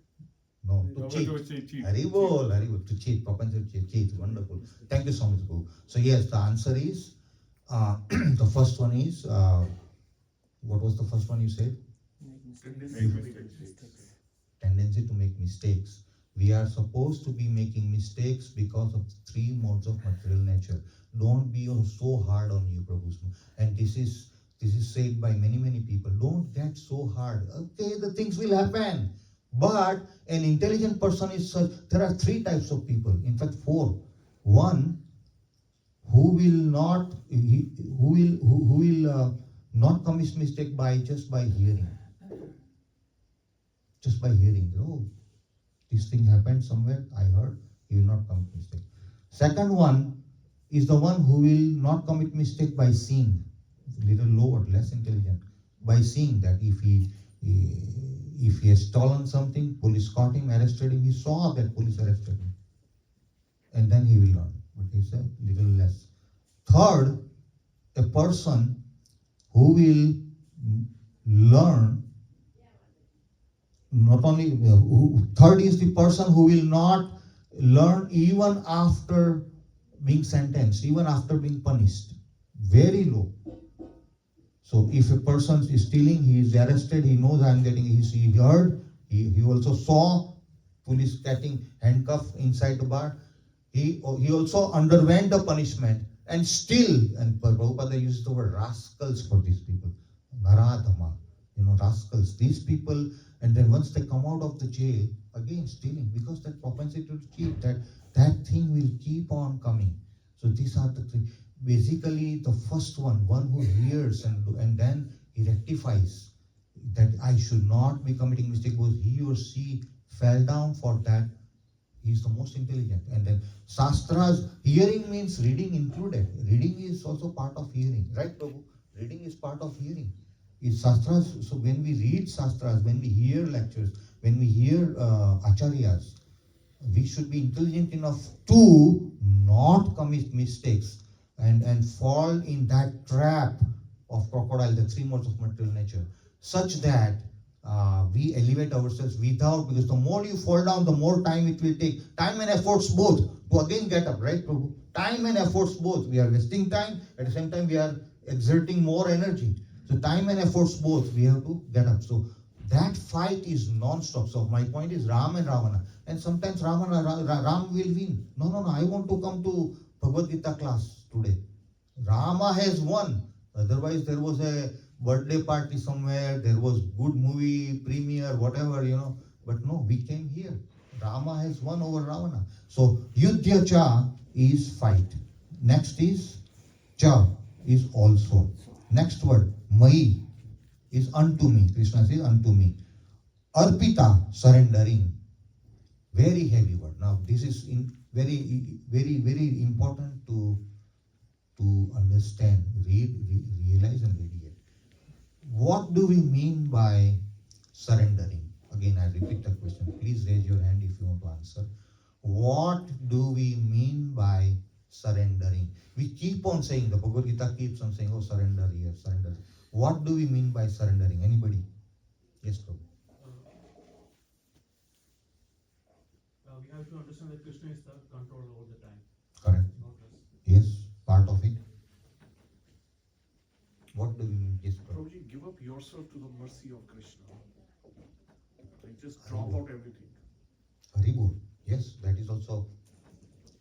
No, to I cheat. would say cheat. Haribol, to cheat, propensity to cheat. Wonderful. Thank you so much, Guru. So yes, the answer is, the first one is, what was the first one you said? Tendency to make mistakes. We are supposed to be making mistakes because of the three modes of material nature. Don't be so hard on you, Prabhu. And this is said by many people. Don't get so hard. Okay, the things will happen. But an intelligent person is such. There are three types of people. In fact, four. One who will not not commit mistake just by hearing. Just by hearing. Oh, this thing happened somewhere. I heard. He will not commit mistake. Second one is the one who will not commit mistake by seeing. Little lower, less intelligent. By seeing that if he has stolen something, police caught him, arrested him, he saw that police arrested him. And then he will learn. But he's a little less. Third, a person who will learn, not only, third is the person who will not learn even after being sentenced, even after being punished. Very low. So if a person is stealing, he is arrested, he knows I am getting, he heard, he also saw police getting handcuffed inside the bar. He also underwent the punishment, and still, and Prabhupada uses the word rascals for these people. Naradhama, rascals. These people, and then once they come out of the jail, again stealing, because that propensity to cheat, that thing will keep on coming. So these are the three. Basically, the first one who hears and then he rectifies that I should not be committing mistake because he or she fell down for that. He is the most intelligent. And then Shastras, hearing means reading included. Reading is also part of hearing, right, Prabhu? Reading is part of hearing. It's Shastras. So when we read Shastras, when we hear lectures, when we hear acharyas, we should be intelligent enough to not commit mistakes and fall in that trap of crocodile, the three modes of material nature, such that we elevate ourselves without, because the more you fall down, the more time it will take. Time and efforts both to again get up, right, Prabhu? Time and efforts both. We are wasting time, at the same time we are exerting more energy. So time and efforts both, we have to get up. So that fight is non-stop. So my point is Ram and Ravana. And sometimes Ram will win. No, I want to come to Bhagavad Gita class today. Rama has won. Otherwise there was a birthday party somewhere, there was good movie premiere, whatever, But no, we came here. Rama has won over Ravana. So Yudhya Cha is fight. Next is Cha is also. Next word, Mai is unto me. Krishna says unto me. Arpita, surrendering. Very heavy word. Now this is very, very, very important to understand, realize and read it. What do we mean by surrendering? Again, I repeat the question. Please raise your hand if you want to answer. What do we mean by surrendering? We keep on saying, the Bhagavad Gita keeps on saying, oh, surrender here, surrender. What do we mean by surrendering? Anybody? Yes, Prabhu. We have to understand that Krishna is the controller all the time. Correct. Not us. Yes, part of it. What do we mean? Yes, Prabhu. Prabhuji, give up yourself to the mercy of Krishna. Like just drop out everything. Haribol. Yes, that is also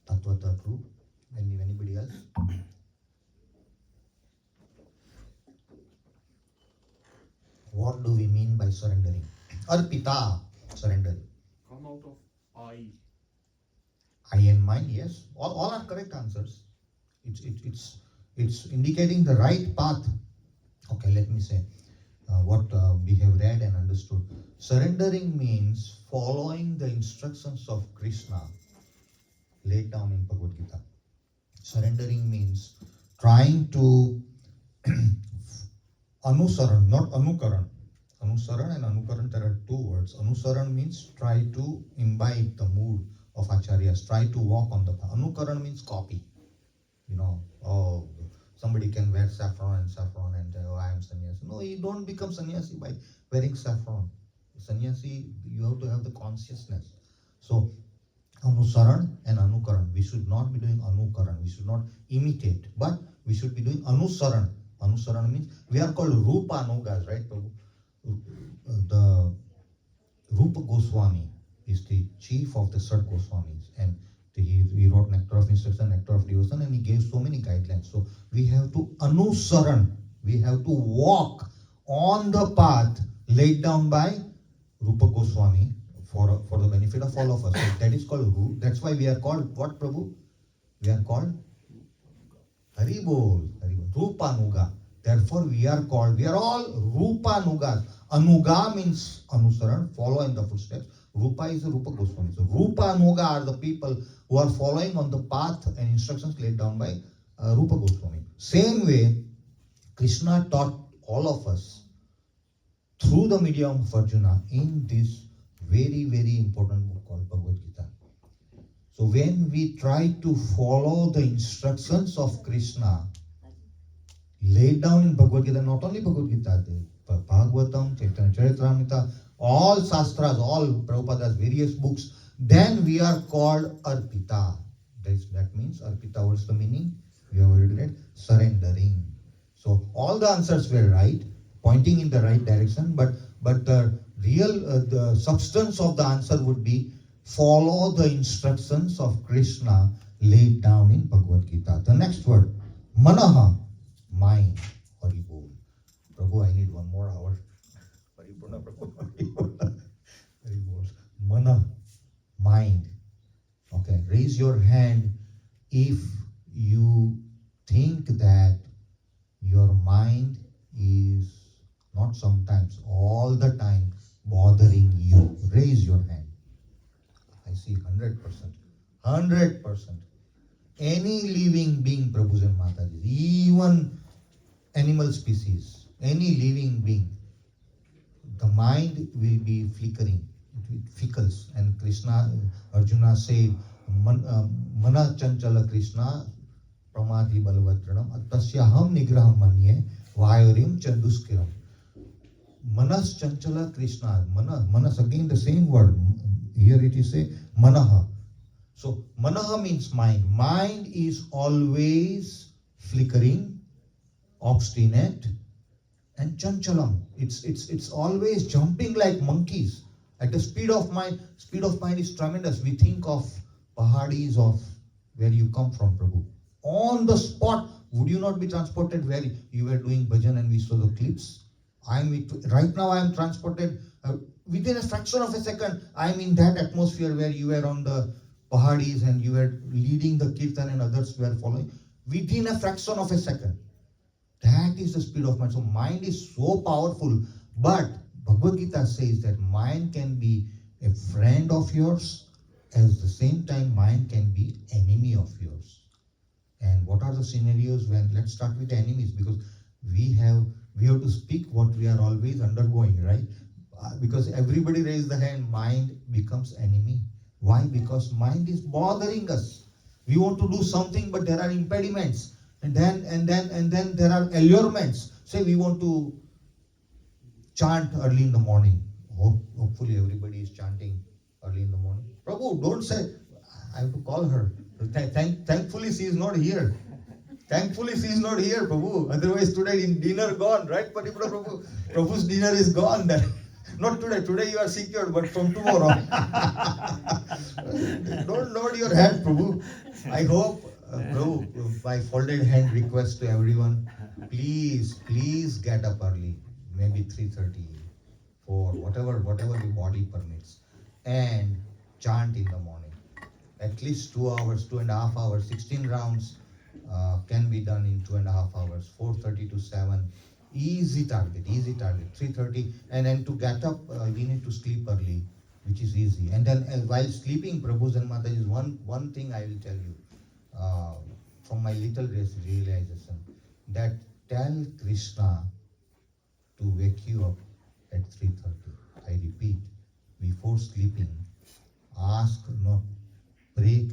Tattvata true. Anybody else? What do we mean by surrendering? Arpita, surrendering. Come out of I. I and mine, yes. All are correct answers. It's indicating the right path. Okay, let me say what we have read and understood. Surrendering means following the instructions of Krishna laid down in Bhagavad Gita. Surrendering means trying to anusaran, not anukaran. Anusaran and anukaran, there are two words. Anusaran means try to imbibe the mood of acharyas, try to walk on the path. Anukaran means copy. Oh, somebody can wear saffron and oh, I am sannyasi. No, you don't become sannyasi by wearing saffron. Sannyasi, you have to have the consciousness. So, anusaran and anukaran. We should not be doing anukaran. We should not imitate, but we should be doing anusaran. Anusaran means we are called Rupa Anugas, right, Prabhu? The Rupa Goswami is the chief of the Sat Goswamis, and he wrote Nectar of Instruction, Nectar of Devotion, and he gave so many guidelines. So we have to anusaran. We have to walk on the path laid down by Rupa Goswami for the benefit of all of us. So that is called that's why we are called what, Prabhu? We are called Haribol, Rupanuga. Therefore we are all Rupanugas. Anuga means Anusaran, follow in the footsteps. Rupa is the Rupa Goswami. So Rupanuga are the people who are following on the path and instructions laid down by Rupa Goswami. Same way, Krishna taught all of us through the medium of Arjuna in this very, very important book called Bhagavad Gita. So when we try to follow the instructions of Krishna laid down in Bhagavad Gita, not only Bhagavad Gita, the Bhagavatam, Chaitanya Charitamrita, all Shastras, all Prabhupada's various books, then we are called Arpita. That means Arpita, what's the meaning? We have already read, surrendering. So all the answers were right, pointing in the right direction, but the real, the substance of the answer would be follow the instructions of Krishna laid down in Bhagavad Gita. The next word, Manaha, mind. Haribol. Prabhu, I need 1 more hour. Haribol, Prabhu. Haribol. Mana, mind. Okay, raise your hand if you think that your mind is not sometimes, all the time bothering you. Raise your hand. I see 100%. 100%. Any living being, Prabhus and Mataji, even animal species, any living being, the mind will be flickering. It fickles. And Krishna, Arjuna said, Mana Chanchala Krishna Pramadi Balvatranam Atasyaham Nigraham Manye Vayorim Chanduskiram. Manas Chanchala Krishna. Manas, again the same word. Here it is a Manaha. So Manaha means mind. Mind is always flickering, obstinate, and chanchalam. It's always jumping like monkeys. At the speed of mind is tremendous. We think of Pahadis of where you come from, Prabhu. On the spot, would you not be transported where you were doing bhajan and we saw the clips? Right now I am transported within a fraction of a second. I am in that atmosphere where you were on the Pahadis and you were leading the kirtan and others were following. Within a fraction of a second. That is the speed of mind. So mind is so powerful. But Bhagavad Gita says that mind can be a friend of yours, at the same time mind can be enemy of yours. And what are the scenarios when, let's start with enemies, because we have to speak what we are always undergoing, right? Because everybody raised the hand, mind becomes enemy. Why? Because mind is bothering us. We want to do something, but there are impediments. And then there are allurements. Say we want to chant early in the morning. Hopefully everybody is chanting early in the morning. Prabhu, don't say, I have to call her. Thankfully she is not here. Thankfully she is not here, Prabhu. Otherwise today in dinner gone, right? Prabhu? Prabhu's dinner is gone then. Not today. Today you are secured, but from tomorrow. Don't load your hand, Prabhu. I hope, Prabhu, my folded hand request to everyone, please get up early. Maybe 3:30, 4, whatever your body permits. And chant in the morning. At least 2 hours, 2.5 hours, 16 rounds can be done in 2.5 hours, 4:30 to 7. Easy target, 3:30. And then to get up, we need to sleep early, which is easy. And then while sleeping, Prabhus and Mataji, one thing I will tell you from my little realization, that tell Krishna to wake you up at 3:30. I repeat, before sleeping, pray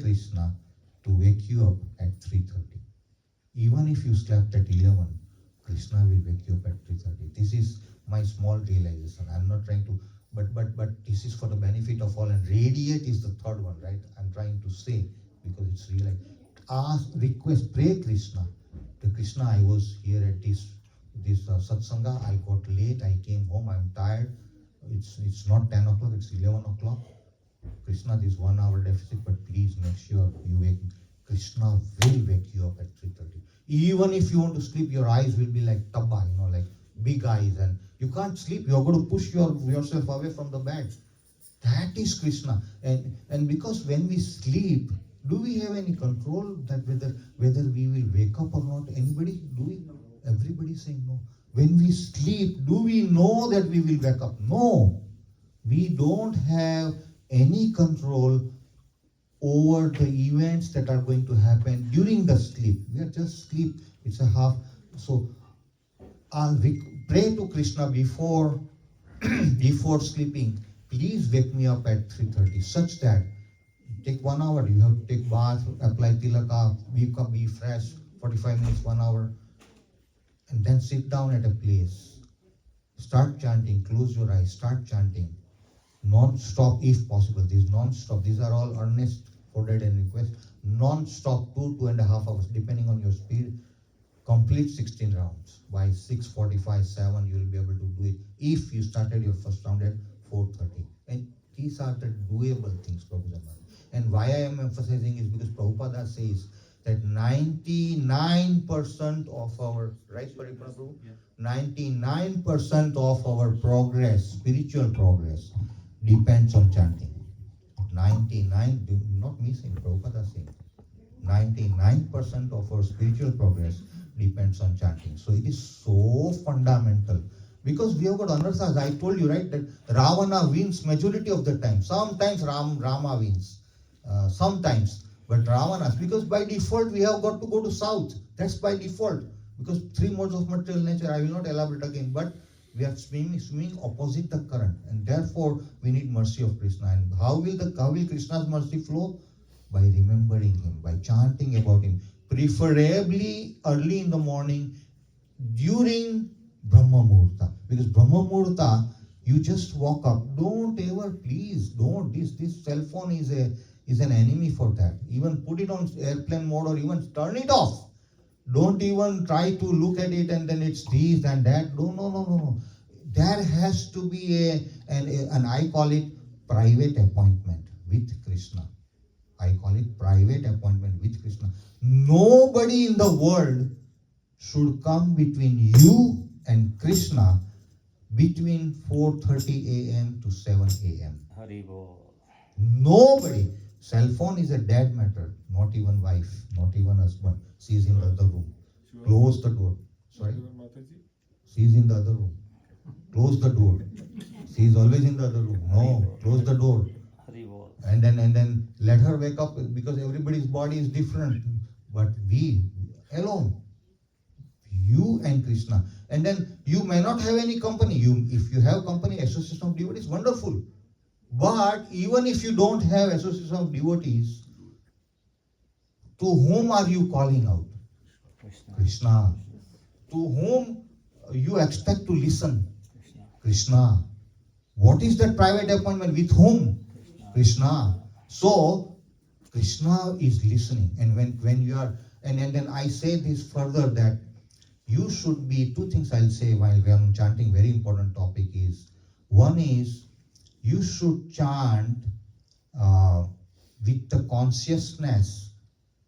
Krishna to wake you up at 3:30. Even if you slept at 11, Krishna will wake you up at 3:30. This is my small realization. I'm not trying to, but this is for the benefit of all. And radiate is the third one, right? I'm trying to say, because it's real. Request, pray Krishna. To Krishna, I was here at this satsanga. I got late. I came home. I'm tired. It's not 10 o'clock. It's 11 o'clock. Krishna, this 1 hour deficit, but please make sure you wake. Krishna will wake you up at 3:30. Even if you want to sleep, your eyes will be like tabba, like big eyes, and you can't sleep. You're going to push yourself away from the bed. That is Krishna. And because when we sleep, do we have any control that whether we will wake up or not? Anybody? Do we? Everybody saying no. When we sleep, do we know that we will wake up? No. We don't have any control over the events that are going to happen during the sleep. We are just sleep. It's a half. So we pray to Krishna before before sleeping. Please wake me up at 3:30, such that take 1 hour. You have to take bath, apply tilaka, wake up, be fresh, 45 minutes, 1 hour, and then sit down at a place. Start chanting. Close your eyes. Start chanting. Non-stop, if possible. These non-stop. These are all earnest, folded, and request. Non-stop, 2.5 hours, depending on your speed. Complete 16 rounds. By 6:45, 7, you will be able to do it. If you started your first round at 4:30. And these are the doable things, Prabhupada. And why I am emphasizing is because Prabhupada says that 99% of our, right, Prabhu? 99% of our progress, spiritual progress, depends on chanting. 99, do not missing, Prabhupada saying. 99% of our spiritual progress depends on chanting. So it is so fundamental. Because we have got understands. I told you, right, that Ravana wins majority of the time. Sometimes Rama wins. Sometimes. But Ravana, because by default we have got to go to south. That's by default. Because 3 modes of material nature, I will not elaborate again, but we are swimming opposite the current. And therefore we need mercy of Krishna. And how will Krishna's mercy flow? By remembering him, by chanting about him. Preferably early in the morning during Brahma Muhurta. Because Brahma Muhurta, you just walk up. Don't ever, please, don't. This cell phone is an enemy for that. Even put it on airplane mode or even turn it off. Don't even try to look at it and then it's this and that. No. There has to be an I call it private appointment with Krishna. I call it private appointment with Krishna. Nobody in the world should come between you and Krishna between 4:30 a.m. to 7 a.m. Haribo. Nobody. Cell phone is a dead matter. Not even wife, not even husband. She is in the other room. Close the door. Sorry? She is in the other room. Close the door. She is always in the other room. No, close the door. Haribo. And then let her wake up, because everybody's body is different. But we alone. You and Krishna. And then you may not have any company. If you have company, association of devotees, wonderful. But even if you don't have association of devotees, to whom are you calling out? Krishna. To whom you expect to listen? Krishna. What is that private appointment? With whom? Krishna. So Krishna is listening. And when you are, and then I say this further, that you should be, 2 things I'll say while we are chanting. Very important topic is, one is, you should chant with the consciousness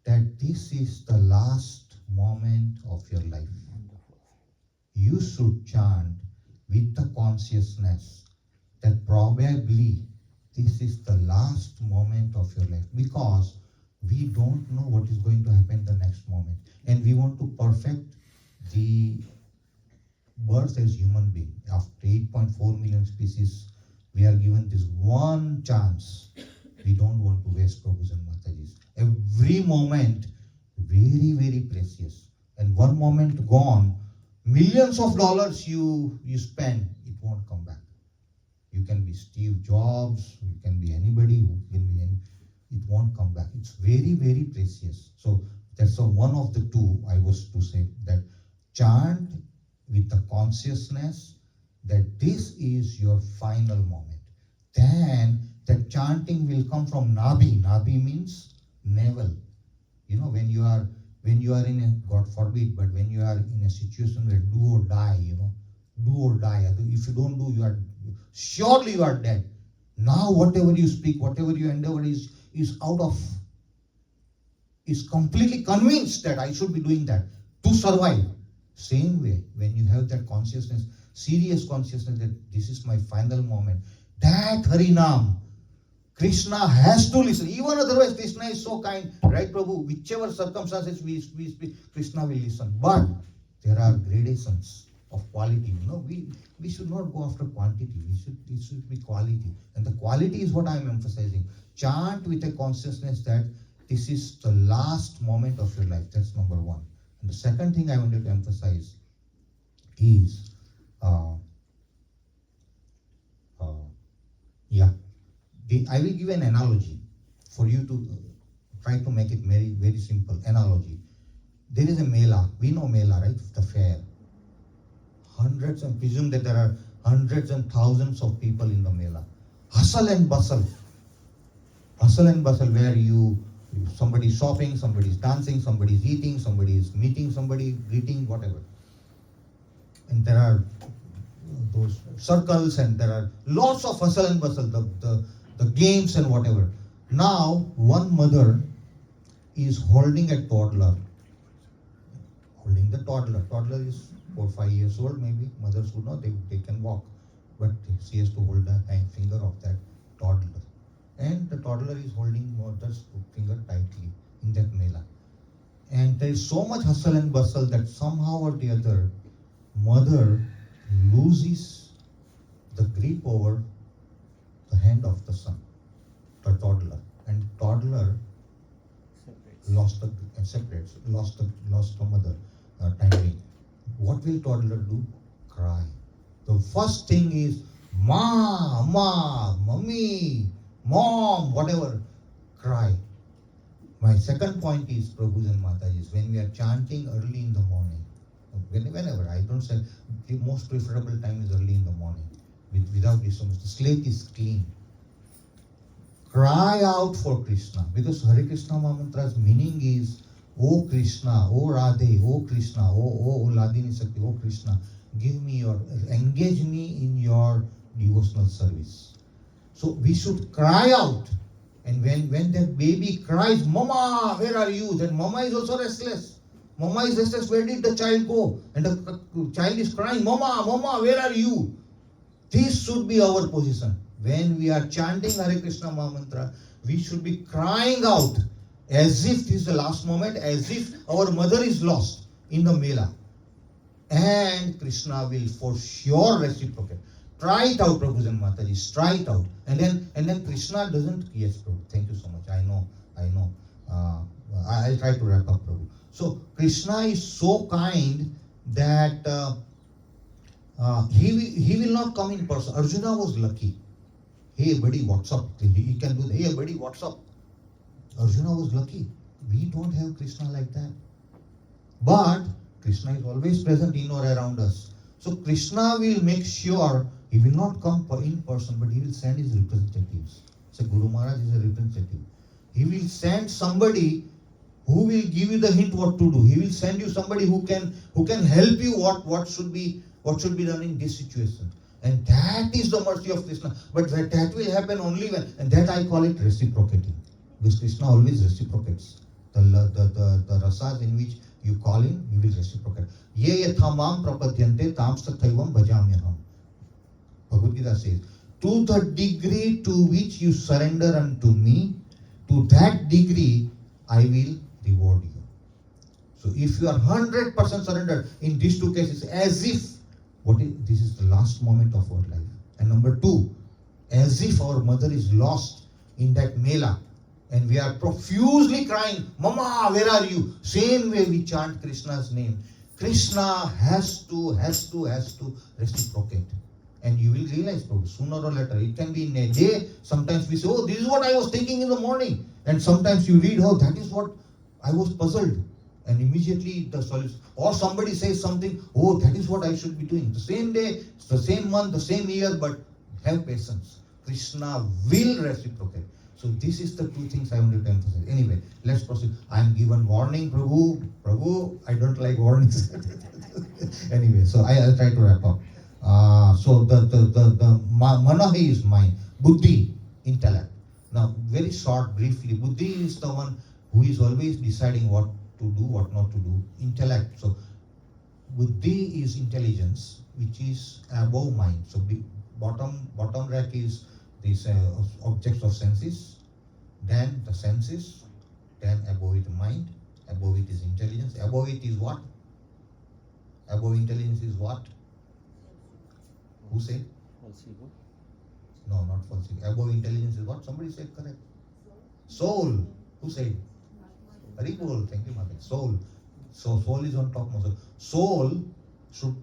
that this is the last moment of your life. You should chant with the consciousness that probably this is the last moment of your life, because we don't know what is going to happen the next moment. And we want to perfect the birth as human being. After 8.4 million species, we are given this one chance. We don't want to waste Prabhus and Matajis. Every moment, very, very precious. And one moment gone, millions of dollars you spend, it won't come back. You can be Steve Jobs, you can be anybody, who can be any, it won't come back. It's very, very precious. So that's one of the 2 I was to say, that chant with the consciousness that this is your final moment. Then that chanting will come from Nabi. Nabi means navel. You know, when you are in a, God forbid, but when you are in a situation where do or die, do or die. If you don't do, surely you are dead. Now whatever you speak, whatever you endeavor is completely convinced that I should be doing that to survive. Same way, when you have that consciousness, serious consciousness that this is my final moment, that Harinam, Krishna has to listen. Even otherwise, Krishna is so kind, right, Prabhu? Whichever circumstances we speak, Krishna will listen. But there are gradations of quality. We should not go after quantity. It should be quality, and the quality is what I am emphasizing. Chant with a consciousness that this is the last moment of your life. That's number one. And the second thing I wanted to emphasize is, I will give an analogy for you to try to make it very, very simple. Analogy. There is a mela. We know mela, right? The fair. Hundreds, and presume that there are hundreds and thousands of people in the mela. Hustle and bustle. Hustle and bustle where somebody is shopping, somebody is dancing, somebody is eating, somebody is meeting somebody, greeting, whatever. And there are those circles, and there are lots of hustle and bustle, the games and whatever. Now, one mother is holding a toddler. Holding the toddler. Toddler is 4 or 5 years old, maybe. Mothers would know, they can walk. But she has to hold the finger of that toddler. And the toddler is holding mother's finger tightly in that mela. And there is so much hustle and bustle that somehow or the other, mother loses the grip over the hand of the son, the toddler. And toddler lost the mother timing. What will toddler do? Cry. The first thing is ma, mommy, mom, whatever, cry. My second point is, Prabhus and Matajis, when we are chanting early in the morning, whenever, I don't say, the most preferable time is early in the morning, without disturbance. The slate is clean. Cry out for Krishna, because Hare Krishna mantra's meaning is, O Krishna, O Radhe, O Krishna, O Ladini Sakti, O Krishna, engage me in your devotional service. So we should cry out. And when that baby cries, Mama, where are you? Then Mama is also restless. Mama is restless, where did the child go? And the child is crying, Mama, where are you? This should be our position. When we are chanting Hare Krishna Mahamantra, we should be crying out as if this is the last moment, as if our mother is lost in the mela. And Krishna will for sure reciprocate. Try it out, Prabhus and Matajis. Try it out. And then Krishna doesn't. Yes, Prabhu. Thank you so much. I know. I'll try to wrap up, Prabhu. So Krishna is so kind that he will not come in person. Arjuna was lucky. Hey buddy, what's up? He can do that. Hey buddy, what's up? Arjuna was lucky. We don't have Krishna like that. But Krishna is always present in or around us. So Krishna will make sure he will not come in person, but he will send his representatives. So Guru Maharaj is a representative. He will send somebody who will give you the hint what to do. He will send you somebody who can help you what should be done in this situation. And that is the mercy of Krishna. But that will happen only when, and that I call it reciprocating. Because Krishna always reciprocates. The rasas in which you call in, he will reciprocate. Ye yathamam prapadyante tamstathaivam bhajamyaham. Bhagavad Gita says, to the degree to which you surrender unto me, to that degree I will reward you. So if you are 100% surrendered in these two cases, as if this is the last moment of our life. And number two, as if our mother is lost in that mela, and we are profusely crying, Mama, where are you? Same way we chant Krishna's name. Krishna has to reciprocate. And you will realize, sooner or later, it can be in a day. Sometimes we say, oh, this is what I was thinking in the morning. And sometimes you read, oh, that is what I was puzzled. And immediately the solution. Or somebody says something, oh, that is what I should be doing. The same day, the same month, the same year, but have patience. Krishna will reciprocate. So this is the two things I wanted to emphasize. Anyway, let's proceed. I am given warning, Prabhu, I don't like warnings. Anyway, so I'll try to wrap up. So the manahi is mind, buddhi, intellect. Now, very short, briefly, buddhi is the one who is always deciding what to do, what not to do. Intellect. So Buddhi is intelligence, which is above mind. So bottom rack is these objects of senses, then the senses, then above it mind, above it is intelligence. Above it is what? Above intelligence is what? Who said? False ego. No, not false ego. Above intelligence is what? Somebody said correct. Soul. Who said? Haribol. Thank you, Mother. Soul. So soul is on top most. Soul should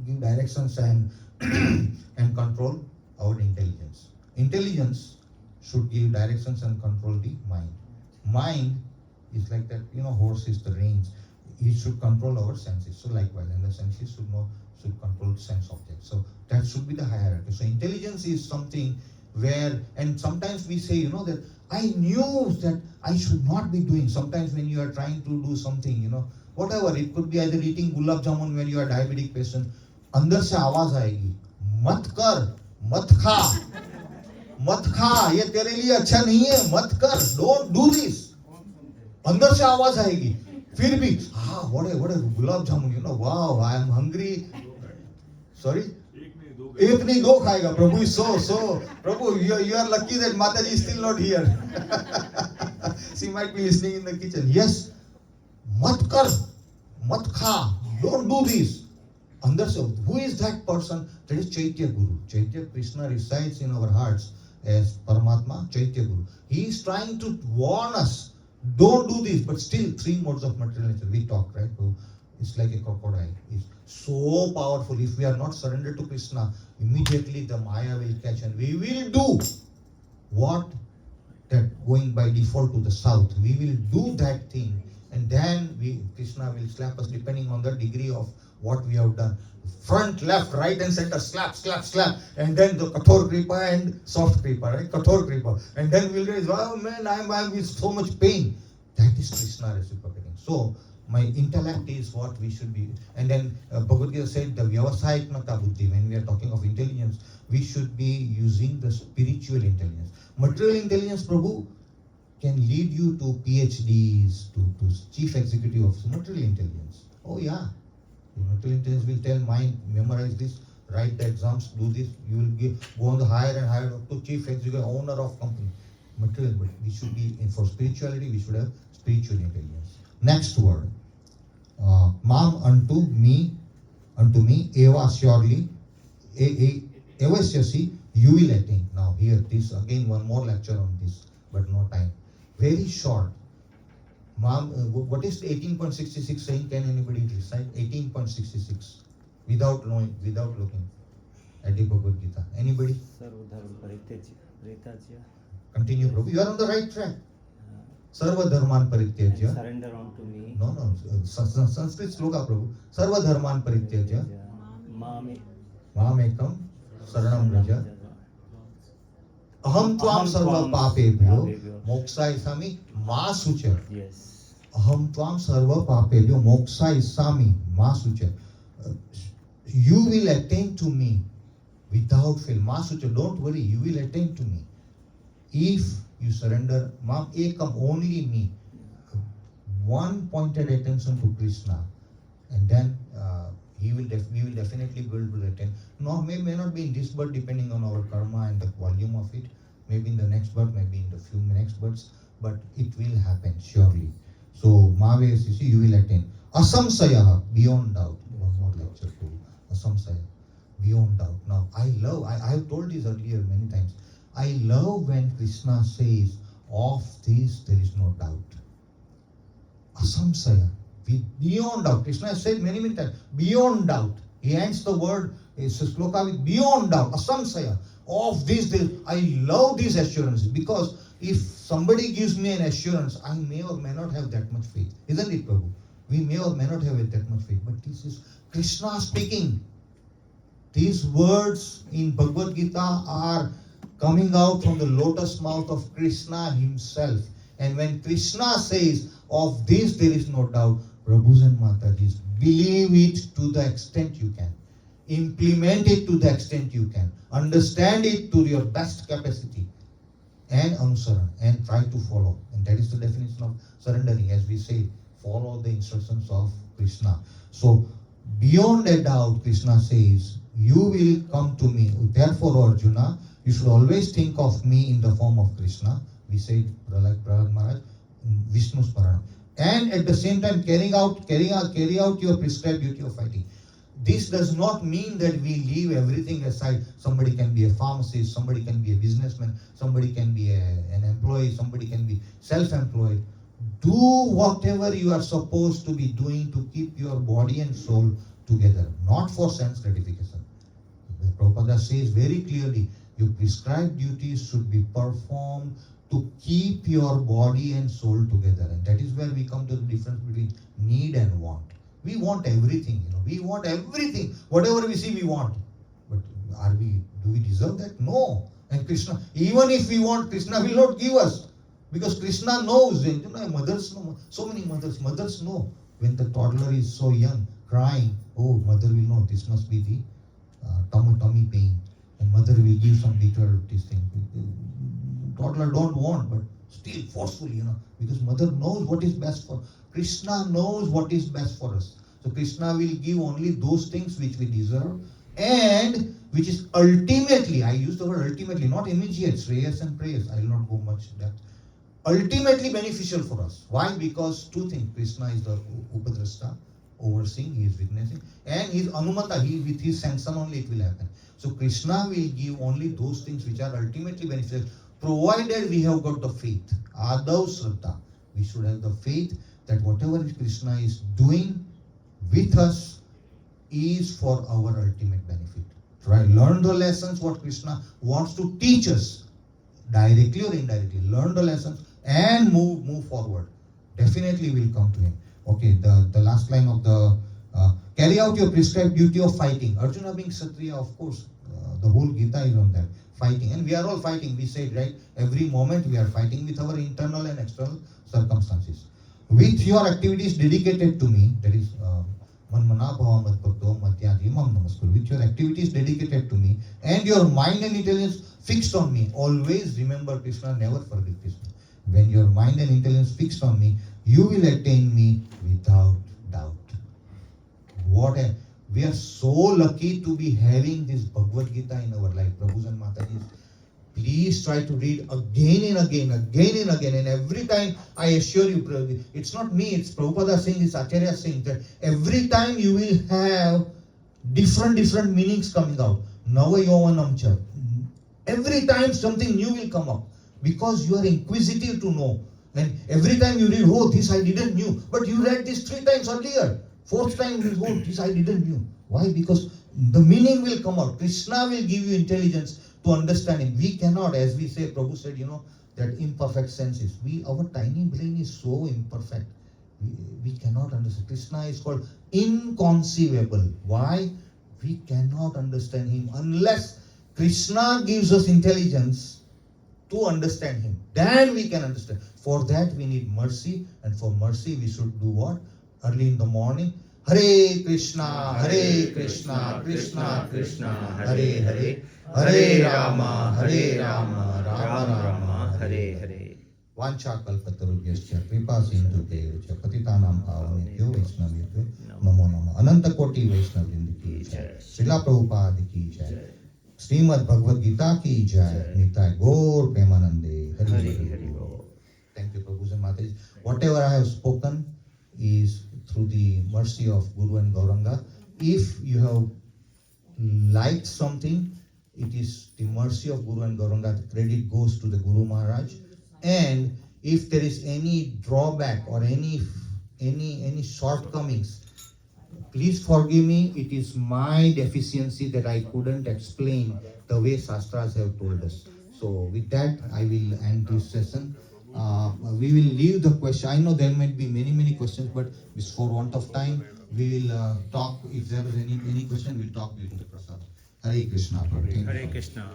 give directions and and control our intelligence. Intelligence should give directions and control the mind. Mind is like that, horse is the reins. It should control our senses. So likewise, and the senses should control sense objects. So that should be the hierarchy. So intelligence is something where, and sometimes we say, that I knew that I should not be doing. Sometimes when you are trying to do something, whatever, it could be either eating gulab jamun when you are a diabetic patient, अंदर से आवाज आएगी, मत कर, मत खा, ये तेरे लिए अच्छा नहीं है, मत कर, don't do this. अंदर से आवाज आएगी, फिर भी, what a gulab jamun, wow, I am hungry. Sorry? एक नहीं दो खाएगा. Prabhu is so Prabhu, you are lucky that Mataji is still not here. She might be listening in the kitchen. Yes, mat kar, mat kha, don't do this. Andar se, who is that person? That is Chaitya Guru. Chaitya Krishna resides in our hearts as Paramatma, Chaitya Guru. He is trying to warn us, don't do this, but still 3 modes of material nature. We talk, right? So it's like a crocodile. It's so powerful. If we are not surrendered to Krishna, immediately the Maya will catch and we will do what? That going by default to the south. We will do that thing and then Krishna will slap us depending on the degree of what we have done. Front, left, right and center, slap. And then the Kathor Kripa and soft Kripa, right? Kathor Kripa. And then we'll realize, oh man, I'm with so much pain. That is Krishna reciprocating. So, my intellect is what we should be. And then Bhagavad Gita said the vyavasayiknata buddhi. When we are talking of intelligence, we should be using the spiritual intelligence. Material intelligence, Prabhu, can lead you to PhDs, to chief executive officer. Material intelligence. Oh yeah. Material intelligence will tell mind, memorize this, write the exams, do this. You will go on the higher and higher up to chief executive, owner of company. Material, but we should be, for spirituality, we should have spiritual intelligence. Next word. Mam unto me, eva surely, evasyasi, you will attain. Now here, this again, one more lecture on this, but no time. Very short. Mam, what is 18.66 saying? Can anybody recite 18.66 without knowing, without looking at the Bhagavad Gita? Anybody? Continue, Prabhu. You are on the right track. Sarva dharman parityajya. Surrender unto me. No. Sanskrit sloka, Prabhu. Sarva dharman parityajya. Mamekam saranam raja. Aham tvam sarva papebhyo moksha isami ma sucha. Yes. Aham tvam sarva papebhyo moksha isami ma sucha. You will attain to me without fail. Ma sucha, don't worry, you will attain to me. If you surrender, Mam Ekam, only me. One pointed attention to Krishna, and then we will definitely be able to attain. No, may not be in this birth, depending on our karma and the volume of it. Maybe in the next birth, maybe in the few next births, but it will happen surely. So, Maves, you will attain. Asamsaya, beyond doubt. One more lecture to Asamsaya, beyond doubt. Now, I have told this earlier many times. I love when Krishna says, of this there is no doubt. Asamsaya, beyond doubt. Krishna has said many times, beyond doubt. He ends the word, it's a sloka with beyond doubt. Asamsaya, of this I love these assurances, because if somebody gives me an assurance, I may or may not have that much faith. Isn't it, Prabhu? We may or may not have that much faith, but this is Krishna speaking. These words in Bhagavad Gita are coming out from the lotus mouth of Krishna himself. And when Krishna says, of this there is no doubt, Prabhus and Matajis, believe it to the extent you can. Implement it to the extent you can. Understand it to your best capacity. And anusaran, and try to follow. And that is the definition of surrendering. As we say, follow the instructions of Krishna. So beyond a doubt, Krishna says, you will come to me. Therefore, Arjuna, you should always think of me in the form of Krishna. We said, like Prahlad Maharaj, Vishnu Smarana. And at the same time, carry out your prescribed duty of fighting. This does not mean that we leave everything aside. Somebody can be a pharmacist, somebody can be a businessman, somebody can be an employee, somebody can be self-employed. Do whatever you are supposed to be doing to keep your body and soul together, not for sense gratification. The Prabhupada says very clearly, your prescribed duties should be performed to keep your body and soul together. And that is where we come to the difference between need and want. We want everything, we want everything. Whatever we see, we want. But do we deserve that? No. And Krishna, even if we want, Krishna will not give us. Because Krishna knows, mothers know, so many mothers know when the toddler is so young, crying, oh, mother will know, this must be the tummy pain. And mother will give some bitter this thing. Toddler don't want, but still forcefully, because mother knows what is best for Krishna knows what is best for us. So Krishna will give only those things which we deserve and which is ultimately, I use the word ultimately, not immediate, shreyas and prayers. I will not go much in depth. Ultimately beneficial for us. Why? Because two things. Krishna is the Upadrashta, overseeing, he is witnessing, and he is Anumata, with his sanction only it will happen. So Krishna will give only those things which are ultimately beneficial, provided we have got the faith. Adav Shraddha. We should have the faith that whatever Krishna is doing with us is for our ultimate benefit. Try learn the lessons what Krishna wants to teach us, directly or indirectly. Learn the lessons and move forward. Definitely will come to him. Okay, the last line of the carry out your prescribed duty of fighting. Arjuna being Kshatriya, of course, the whole Gita is on that. Fighting, and we are all fighting. We said, right? Every moment we are fighting with our internal and external circumstances. With your activities dedicated to me, that is Manmana Bhava Madbhakto Madhyadi Imam Namaskar. With your activities dedicated to me and your mind and intelligence fixed on me, always remember Krishna, never forget Krishna. When your mind and intelligence fixed on me, you will attain me without doubt. We are so lucky to be having this Bhagavad Gita in our life. Prabhus and Matajis, please try to read again and again. And every time, I assure you, it's not me, it's Prabhupada saying, it's Acharya saying that every time you will have different meanings coming out. Nava Yovanamcha. Every time something new will come up because you are inquisitive to know. And every time you read, oh, this I didn't knew. But you read this 3 times earlier. 4th time you oh, this I didn't knew. Why? Because the meaning will come out. Krishna will give you intelligence to understand him. We cannot, as we say, Prabhu said, that imperfect senses. Our tiny brain is so imperfect. We cannot understand. Krishna is called inconceivable. Why? We cannot understand him unless Krishna gives us intelligence to understand him. Then we can understand. For that we need mercy, and for mercy we should do what? Early in the morning, Hare Krishna, Krishna Krishna, Hare Hare, Hare Rama, Rama Rama, Hare Hare. Vancha kalpatarubhyascha kripa sindhubhyascha patitanam pavanebhyo vaishnavebhyo namo namo. Ananta koti vaishnavrind ki jai. Srila Prabhupada ki jai. Srimad Bhagavad Gita ki jai. Nitai Gaur Premanande. Hare Hare. Thank you, Prabhus and Mataji. Whatever I have spoken is through the mercy of Guru and Gauranga. If you have liked something, it is the mercy of Guru and Gauranga. The credit goes to the Guru Maharaj. And if there is any drawback or any shortcomings, please forgive me. It is my deficiency that I couldn't explain the way Shastras have told us. So with that, I will end this session. We will leave the question. I know there might be many questions, but for want of time, we will talk. If there is any question, we'll talk during the prasad. Hare Krishna. Hare Krishna.